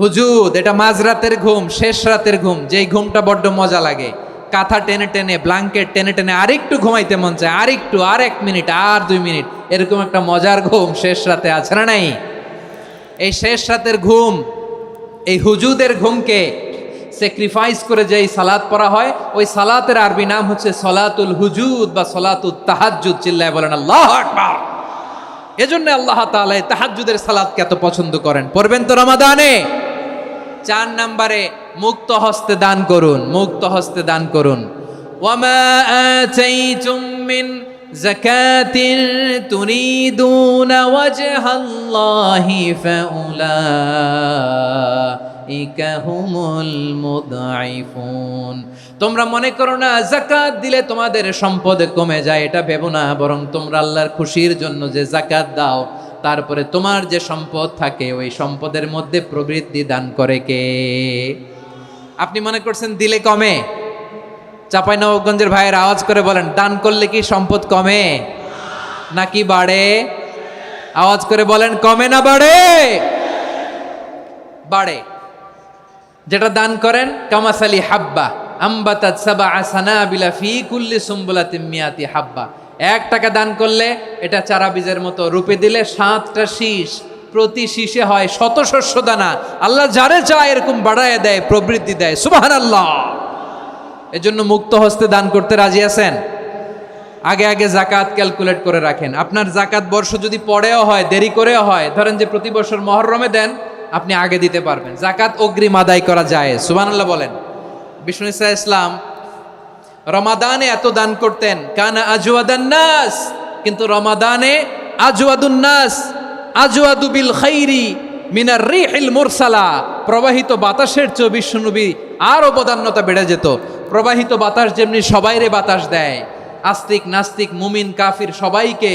হুজুদ। এটা মাঝরাতের ঘুম, শেষ রাতের ঘুম, যেই ঘুমটা বড্ড মজা লাগে। কাঁথা টেনে টেনে, ব্ল্যাঙ্কেট টেনে টেনে আরেকটু ঘুমাইতে মন চায়, আরেকটু, আর 1 মিনিট, আর 2 মিনিট, এরকম একটা মজার ঘুম শেষ রাতে আছে না নাই? এই শেষ রাতের ঘুম, এই হুজুদের ঘুমকে স্যাক্রিফাইস করে যেই সালাত পড়া হয়, ওই সালাতের আরবি নাম হচ্ছে সলাতুল হুজুদ বা সলাতুত তাহাজ্জুদ। চিল্লায় বলেন আল্লাহু আকবার। এজন্য আল্লাহ তাআলা এই তাহাজ্জুদের সালাতকে এত পছন্দ করেন। পড়বেন তো রমাদানে? 4 নম্বরে মুক্ত হস্তে দান করুন, মুক্ত হস্তে দান করুন। ওয়ামা আতাইতুম মিন যাকাতিন তুরিদুনা ওয়াজহাল্লাহি ফাউলাইকা হুমুল মুদঈফুন। তোমরা মনে করো না যাকাত দিলে তোমাদের সম্পদ কমে যায়, এটা ভেবো না, বরং তোমরা আল্লাহর খুশির জন্য যে যাকাত দাও, তারপরে তোমার যে সম্পদ থাকে ওই সম্পদের মধ্যে প্রবৃদ্ধি দান করে কে? আপনি মনে করছেন দিলে কমে? চাঁপাইনবাবগঞ্জের ভাইয়ের আওয়াজ করে বলেন, দান করলে কি সম্পদ কমে নাকি বাড়ে? আওয়াজ করে বলেন, কমে না বাড়ে? বাড়ে। যেটা দান করেন, কামাসালি হাব্বা আম্বাতাত সাবআ সানাবিলা ফি কুল্লি সুমবুলাতিন মিয়াতি হাব্বা, 1 টাকা দান করলে এটা চারা বীজের মতো, রূপে দিলে 7টা শীষ, প্রতি শীষে হয় 100 শস্য দানা। আল্লাহ যারে চায় এরকম বাড়ায় দেয়, প্রবৃদ্ধি দেয়। সুবহানাল্লাহ। এজন্য মুক্ত হস্তে দান করতে রাজি আছেন? আগে আগে জাকাত ক্যালকুলেট করে রাখেন। আপনার জাকাত বর্ষ যদি পরেও হয়, দেরি করেও হয়, ধরেন যে প্রতি বছর মুহররমে দেন, আপনি আগে দিতে পারবেন। জাকাত অগ্রিম আদায় করা যায়। সুবহানাল্লাহ বলেন। বিষ্ণু ইসা ইসলাম রমাদানে এত দান করতেন, কানা আজওয়াদান নাস, কিন্তু রমাদানে আজওয়াদুন নাস আজওয়াদু বিল খাইরি মিনার রিহিল মুরসালা, প্রবাহিত বাতাসের চেয়ে বিশ্বনবী আরো বদান্যতা বেড়ে যেত। প্রবাহিত বাতাস যেমনি সবাইরে বাতাস দেয়, আস্তিক নাস্তিক মুমিন কাফির সবাইকে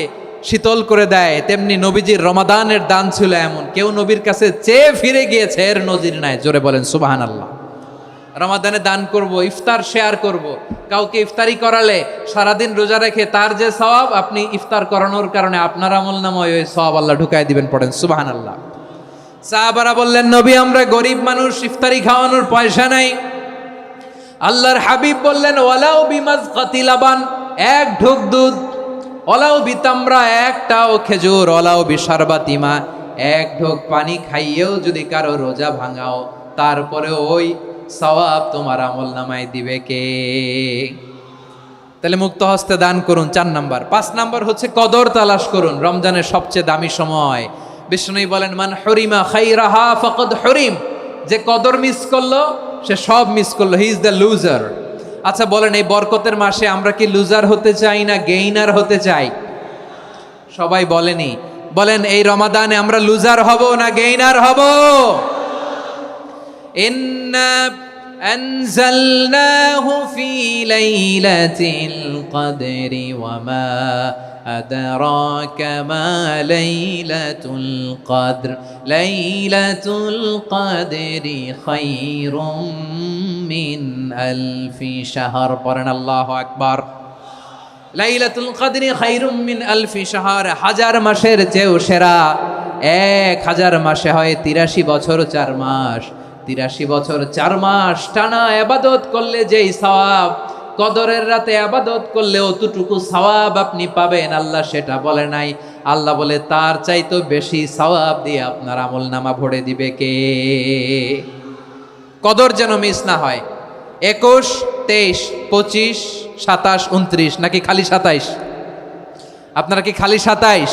শীতল করে দেয়, তেমনি নবীজির রমাদানের দান ছিল এমন, কেউ নবীর কাছে চেয়ে ফিরে গিয়েছে এর নজির নাই। জোরে বলেন সুবহানাল্লাহ। রমাদানে দান করব, ইফতার শেয়ার করব। কাউকে ইফতারি করালে সারাদিন রোজা রেখে তার যে সওয়াব, আপনি ইফতার করানোর কারণে আপনার আমলনামায় ওই সওয়াব আল্লাহ ঢুকায় দিবেন। পড়েন সুবহানাল্লাহ। সাহাবারা বললেন, নবী আমরা গরিব মানুষ, ইফতারি খাওয়ানোর পয়সা নাই। আল্লাহর হাবিব বললেন, ওয়ালাউ বিমাজকাতি লাবান, 1 ঢোক দুধ, ওয়ালাউ বিতামরা, 1টাও খেজুর, ওয়ালাউ বিশারবাতিমা, 1 ঢোক পানি খাইয়েও যদি কারো রোজা ভাঙাও, তারপরে ওই সওয়াব তোমার আমলনামায় দিবে কে? তাহলে মুক্ত হস্তে দান করুন, 4 নাম্বার। 5 নাম্বার হচ্ছে কদর তালাশ করুন। রমজানের সবচেয়ে দামি সময়। বিষ্ণু বলেন, মান হরিমা খাইরাহা ফাকাদ হরিম, যে কদর মিস করলো সে সব মিস করলো, হি ইজ দ্য লুজার। আচ্ছা বলেন, এই বরকতের মাসে আমরা কি লুজার হতে চাই না গেইনার হতে চাই? সবাই বলেনি, বলেন এই রমাদানে আমরা লুজার হব না গেইনার হব? ইন্না আনজালনাহু ফি লাইলাতিল কদরি ওয়া মা আদরাকা মা লাইলাতুল কদর লাইলাতুল কদরি খায়রুম মিন আলফি শাহর। পড়েন আল্লাহু আকবার। লাইলাতুল কদরি খায়রুম মিন আলফি শাহর, 1000 মাসের চেয়েও সেরা। 1000 মাসে হয় 83 বছর 4 মাস। 83 বছর 4 মাস টানা ইবাদত করলে যেই সওয়াব, কদরের রাতে ইবাদত করলে অতটুকু সওয়াব আপনি পাবেন, আল্লাহ সেটা বলে নাই। আল্লাহ বলে তার চাইতে বেশি সওয়াব দিয়ে আপনার আমলনামা ভরে দিবে কে? কদর যেন মিস না হয়। 21, 23, 25, 27, 29 নাকি খালি 27? আপনারা কি খালি 27?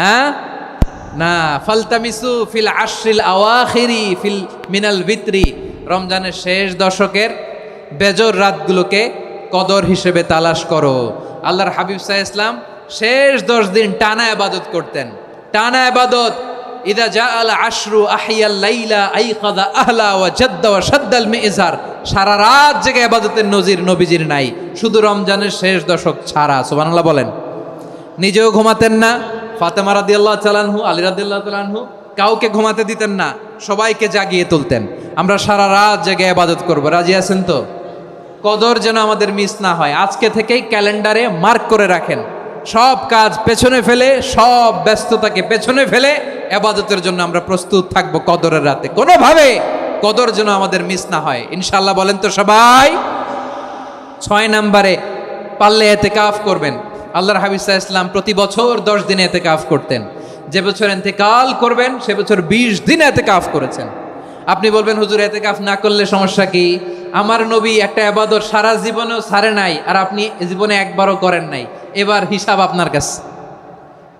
হ্যাঁ না, ফালতামিসু ফিল আশরিল আওয়াখিরি ফিল মিনাল ভিতরি, রমজানের শেষ দশকের বেজর রাতগুলোকে কদর হিসেবে তালাশ করো। আল্লাহর হাবিব সাল্লাল্লাহু আলাইহি ওয়াসাল্লাম শেষ 10 দিন টানা ইবাদত করতেন, টানা ইবাদত। ইদা জাআল আশরু আহিয়াল লাইলা আইকাদা আহলা ওয়া জাদ্দা ওয়া শাদ্দাল মিজার, সারা রাত জেগে ইবাদতের নজির নবীজির নাই, শুধু রমজানের শেষ দশক ছাড়া। সুবহানাল্লাহ বলেন। নিজেও ঘুমাতেন না, ফাতেমা রাদিয়াল্লাহু তাআলা আনহু, আলী রাদিয়াল্লাহু তাআলা আনহু কাউকে ঘুমাতে দিতেন না, সবাইকে জাগিয়ে তুলতেন। আমরা সারা রাত জেগে ইবাদত করব, রাজি আছেন তো? কদর যেন আমাদের মিস না হয়। আজকে থেকেই ক্যালেন্ডারে মার্ক করে রাখেন, সব কাজ পেছনে ফেলে, সব ব্যস্ততাকে পেছনে ফেলে ইবাদতের জন্য আমরা প্রস্তুত থাকবো কদরের রাতে। কোনোভাবে কদর যেন আমাদের মিস না হয়, ইনশাআল্লাহ। বলেন তো সবাই। 6 নম্বরে পারলে ইতিকাফ করবেন। আল্লাহর হাবিব সাল্লাল্লাহু আলাইহি ওয়াসাল্লাম প্রতি বছর 10 দিন ইতিকাফ করতেন। যে বছর ইন্তেকাল করবেন সে বছর 20 দিন ইতিকাফ করেছেন। আপনি বলবেন, হুজুর ইতিকাফ না করলে সমস্যা কি? আমার নবী একটা ইবাদত সারা জীবনেও ছাড়ে নাই, আর আপনি জীবনে একবারও করেন নাই। এবার হিসাব আপনার কাছে,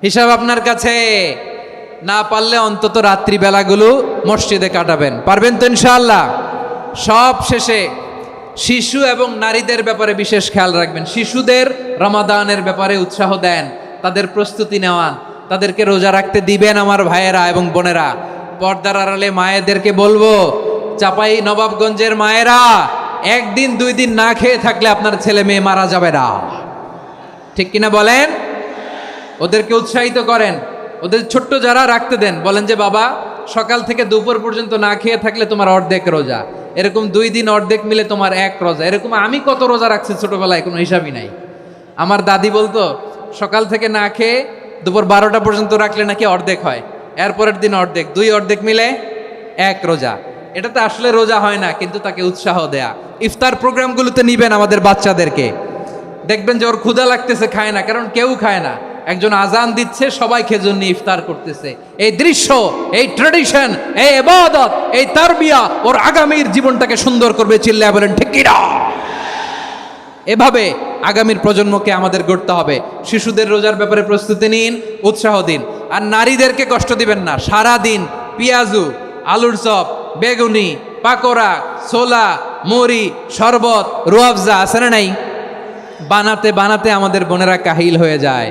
হিসাব আপনার কাছে। না পারলে অন্তত রাত্রি বেলাগুলো মসজিদে কাটাবেন, পারবেন তো ইনশাআল্লাহ? সব শেষে শিশু এবং নারীদের ব্যাপারে বিশেষ খেয়াল রাখবেন। শিশুদের রমাদানের ব্যাপারে উৎসাহ দেন, তাদের প্রস্তুতি নেওয়ান, তাদেরকে রোজা রাখতে দিবেন। আমার ভাইয়েরা এবং বোনেরা, পর্দার আড়ালে মায়েদেরকে বলবো, চাপাই নবাবগঞ্জের মায়েরা, 1 দিন 2 দিন না খেয়ে থাকলে আপনার ছেলে মেয়ে মারা যাবে না, ঠিক কিনা বলেন? ওদেরকে উৎসাহিত করেন, ওদের ছোট্ট যারা রাখতে দেন, বলেন যে বাবা সকাল থেকে দুপুর পর্যন্ত না খেয়ে থাকলে তোমার অর্ধেক রোজা, এরকম 2 দিন অর্ধেক মিলে তোমার 1 রোজা। এরকম আমি কত রোজা রাখছি ছোটবেলায়, কোনো হিসাবই নাই। আমার দাদি বলতো সকাল থেকে না খেয়ে দুপুর 12টা পর্যন্ত রাখলে নাকি অর্ধেক হয়, এরপরের দিন অর্ধেক, 2 অর্ধেক মিলে 1 রোজা। এটা তো আসলে রোজা হয় না, কিন্তু তাকে উৎসাহ দেয়া। ইফতার প্রোগ্রামগুলোতে নিবেন আমাদের বাচ্চাদেরকে, দেখবেন যে ওর ক্ষুধা লাগতেছে, খায় না, কারণ কেউ খায় না। একজন আজান দিচ্ছে, সবাই খেজুর নিয়ে ইফতার করতেছে। এই দৃশ্য, এই ট্র্যাডিশন, এই ইবাদত, এই তারবিয়া ওর আগামীর জীবনটাকে সুন্দর করবে। চিল্লায় বলেন ঠিক কি না? এভাবে আগামীর প্রজন্মকে আমাদের গড়তে হবে। শিশুদের রোজার ব্যাপারে প্রস্তুতি নিন, উৎসাহ দিন। আর নারীদেরকে কষ্ট দিবেন না। সারা দিন পেঁয়াজু, আলুর চপ, বেগুনি, পাকোড়া, ছোলা, মুড়ি, শরবত, রুয়াবজা আছে না নাই, বানাতে বানাতে আমাদের বোনেরা কাহিল হয়ে যায়,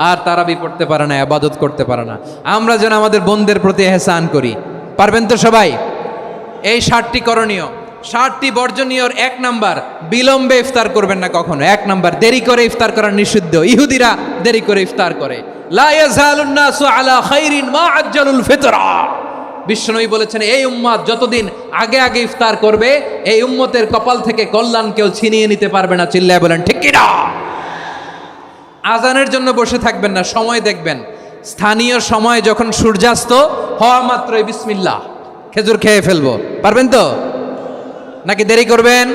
আর তারাবি পড়তে পারে না, ইবাদত করতে পারে না। আমরা যেন আমাদের বোনদের প্রতি এহসান করি। পারবেন তো সবাই? এই 7টি করণীয়, 7টি বর্জনীয়র 1 নাম্বার, বিলম্বে ইফতার করবেন না কখনো। 1 নাম্বার, দেরি করে ইফতার করা নিষিদ্ধ। ইহুদিরা দেরি করে ইফতার করে। লা ইয়াজালুন নাসু আলা খাইরিন মা আজ্জালুল ফিতরা। বিশ্বনবী বলেছেন, এই উম্মত যতদিন আগে আগে ইফতার করবে, এই উম্মতের কপাল থেকে কল্যাণ কেউ ছিনিয়ে নিতে পারবে না। চিল্লায় বলেন ঠিক কি না? আজানের জন্য বসে থাকবেন না, সময় দেখবেন। স্থানীয় সময় যখন সূর্যাস্ত হওয়া মাত্রই বিসমিল্লাহ, খেজুর খেয়ে ফেলবো। পারবেন তো নাকি দেরি করবেন?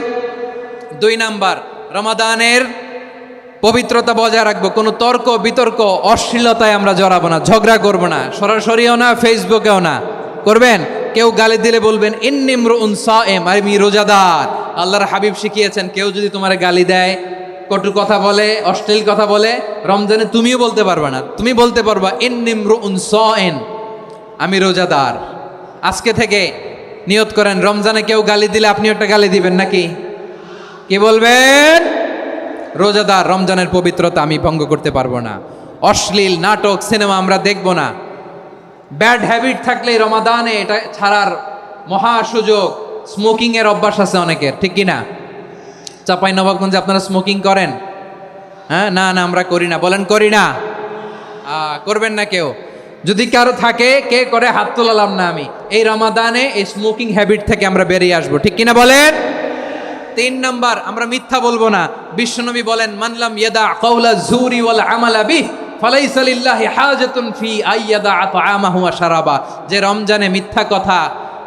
2 নাম্বার, রমাদানের পবিত্রতা বজায় রাখবো। কোনো তর্ক বিতর্ক অশ্লীলতায় আমরা জড়াবো না, ঝগড়া করবো না, সরাসরিও না, ফেসবুকেও না। করবেন? কেউ গালি দিলে বলবেন ইন্নী ইমরুউন সায়েম, আমি রোজাদার। আল্লাহর হাবিব শিখিয়েছেন, কেউ যদি তোমার গালি দেয়, কটু কথা বলে, অশ্লীল কথা বলে, রমজানে তুমিও বলতে পারবে না। তুমি বলতে পারবা ইন্নী ইমরুউন সায়েম, আমি রোজাদার। আজকে থেকে নিয়ত করেন, রমজানে কেউ গালি দিলে আপনি একটা গালি দিবেন নাকি? কি বলবেন? রোজাদার, রমজানের পবিত্রতা আমি ভঙ্গ করতে পারবো না। অশ্লীল নাটক, সিনেমা আমরা দেখব না। ব্যাড হ্যাবিট থাকলে রমাদানে এটা ছাড়ার মহা সুযোগ। স্মোকিং এর অভ্যাস আছে অনেকের, ঠিক কি না? চাঁপাইনবাবগঞ্জে আপনারা স্মোকিং করেন? হ্যাঁ, না না আমরা করি না। বলেন করি না? করবেন না কেউ? যদি কারো থাকে, কে করে হাত তোলালাম না আমি। এই রমাদানে এই স্মোকিং হ্যাবিট থেকে আমরা বেরিয়ে আসবো, ঠিক কিনা বলেন? 3 নাম্বার, আমরা মিথ্যা বলবো না। বিশ্বনবী বলেন, মানলাম ইয়াদা কাওলা যুরি ওয়াল আমালা বিহি ফালাইসা লিল্লাহি হাজাতুন ফি আইয়াদা তাআমাহু ওয়া শারাবা। যে রমজানে মিথ্যা কথা,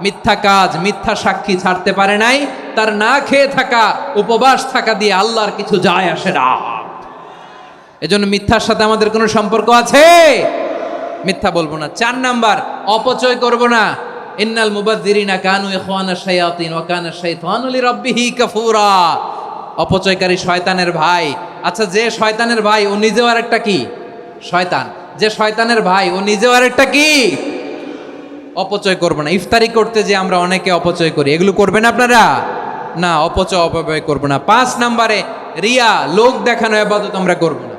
মিথ্যা কাজ, মিথ্যা সাক্ষী ছাড়তে পারে নাই, তার না খেয়ে থাকা, উপবাস থাকা দিয়ে আল্লাহর কিছু যায় আসে না। এজন্য মিথ্যার সাথে আমাদের কোনো সম্পর্ক আছে? মিথ্যা বলবো না। 4 নাম্বার, অপচয় করব না। ইন্নাল মুবাযযিরিনা কানু ইখওয়ানা শায়াতিন ওয়া কানা শাইতানু লিরাব্বিহি কাফুরা। অপচয়কারী শয়তানের ভাই। আচ্ছা, যে শয়তানের ভাই ও নিজেও আরেকটা কি? শয়তান। যে শয়তানের ভাই ও নিজেও আরেকটা কি? অপচয় করব না। ইফতারি করতে যে আমরা অনেকে অপচয় করি, এগুলো করবেন আপনারা? না, অপচয় অপব্যয় করব না। 5 নাম্বারে, রিয়া, লোক দেখানো ইবাদত আমরা করব না।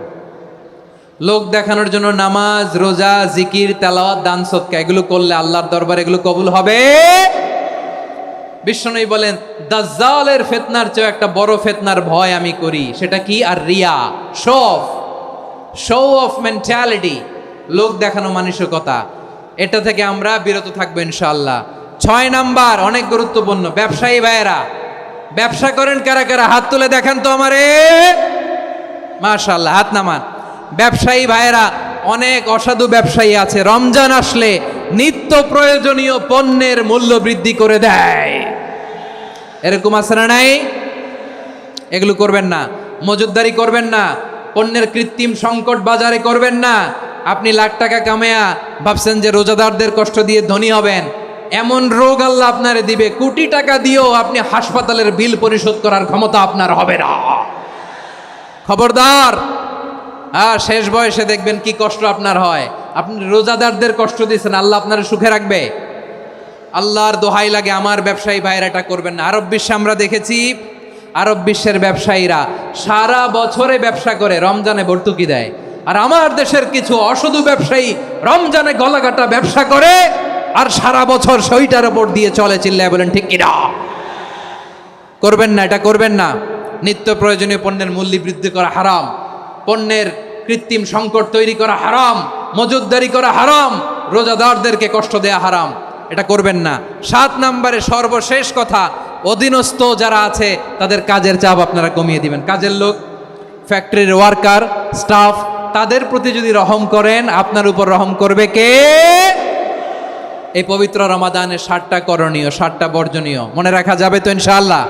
লোক দেখানোর জন্য নামাজ, রোজা, জিকির, তেলাওয়াত, দান, সদকা এগুলো করলে আল্লাহর দরবারে এগুলো কবুল হবে? বিশ্বনবী বলেন, দাজ্জালের ফিতনার চেয়ে একটা বড় ফিতনার ভয় আমি করি। সেটা কি? আর রিয়া, শো অফ মেন্টালিটি, লোক দেখানো মানসিকতা। এটা থেকে আমরা বিরত থাকবো ইনশাআল্লাহ। 6 নাম্বার, অনেক গুরুত্বপূর্ণ। ব্যবসায়ী ভাইয়েরা, ব্যবসা করেন কারা কারা? হাত তুলে দেখান তো আমারে। মাশাআল্লাহ, হাত নামান। ব্যবসায়ী ভাইয়েরা, অনেক অসাধু ব্যবসায়ী আছে, রমজান আসলে নিত্য প্রয়োজনীয় পণ্যের মূল্য বৃদ্ধি করে দেয়। এরকম আছে না নাই? এগুলো করবেন না। মজুদদারি করবেন না। পণ্যের কৃত্রিম সংকট বাজারে করবেন না। আপনি লাখ টাকা কামায়া ভাবছেন যে রোজাদারদের কষ্ট দিয়ে ধনী হবেন। এমন রোগ আল্লাহ আপনারে দিবে, কোটি টাকা দিয়েও আপনি হাসপাতালের বিল পরিশোধ করার ক্ষমতা আপনার হবে না। খবরদার। শেষ বয়সে দেখবেন কি কষ্ট আপনার হয়। আপনি রোজাদারদের কষ্ট দিয়েছেন, আল্লাহ আপনার সুখে রাখবে? আল্লাহর দোহাই লাগে, আমার ব্যবসায়ী ভাইয়েরা এটা করবেন না। আরব বিশ্বে আমরা দেখেছি, আরব বিশ্বের ব্যবসায়ীরা সারা বছরে ব্যবসা করে, রমজানে ভর্তুকি দেয়। আর আমার দেশের কিছু অসাধু ব্যবসায়ী রমজানে গলাকাটা ব্যবসা করে আর সারা বছর সইটার উপর দিয়ে চলে। চিল্লায় বলেন ঠিক কিনা? করবেন না, এটা করবেন না। নিত্য প্রয়োজনীয় পণ্যের মূল্য বৃদ্ধি করা হারাম। পণ্যের কৃত্রিম সংকট তৈরি করা হারাম। মজুদদারি করা হারাম। রোজাদারদেরকে কষ্ট দেয়া হারাম। এটা করবেন না। 7 নাম্বারে সর্বশেষ কথা, অধীনস্থ যারা আছে তাদের কাজের চাপ আপনারা কমিয়ে দিবেন। কাজের লোক, ফ্যাক্টরির ওয়ার্কার, স্টাফ, তাদের প্রতি যদি রহম করেন, আপনার উপর রহম করবে কে? এই পবিত্র রমাদানের 7টা করণীয়, 7টা বর্জনীয় মনে রাখা যাবে তো ইনশাআল্লাহ?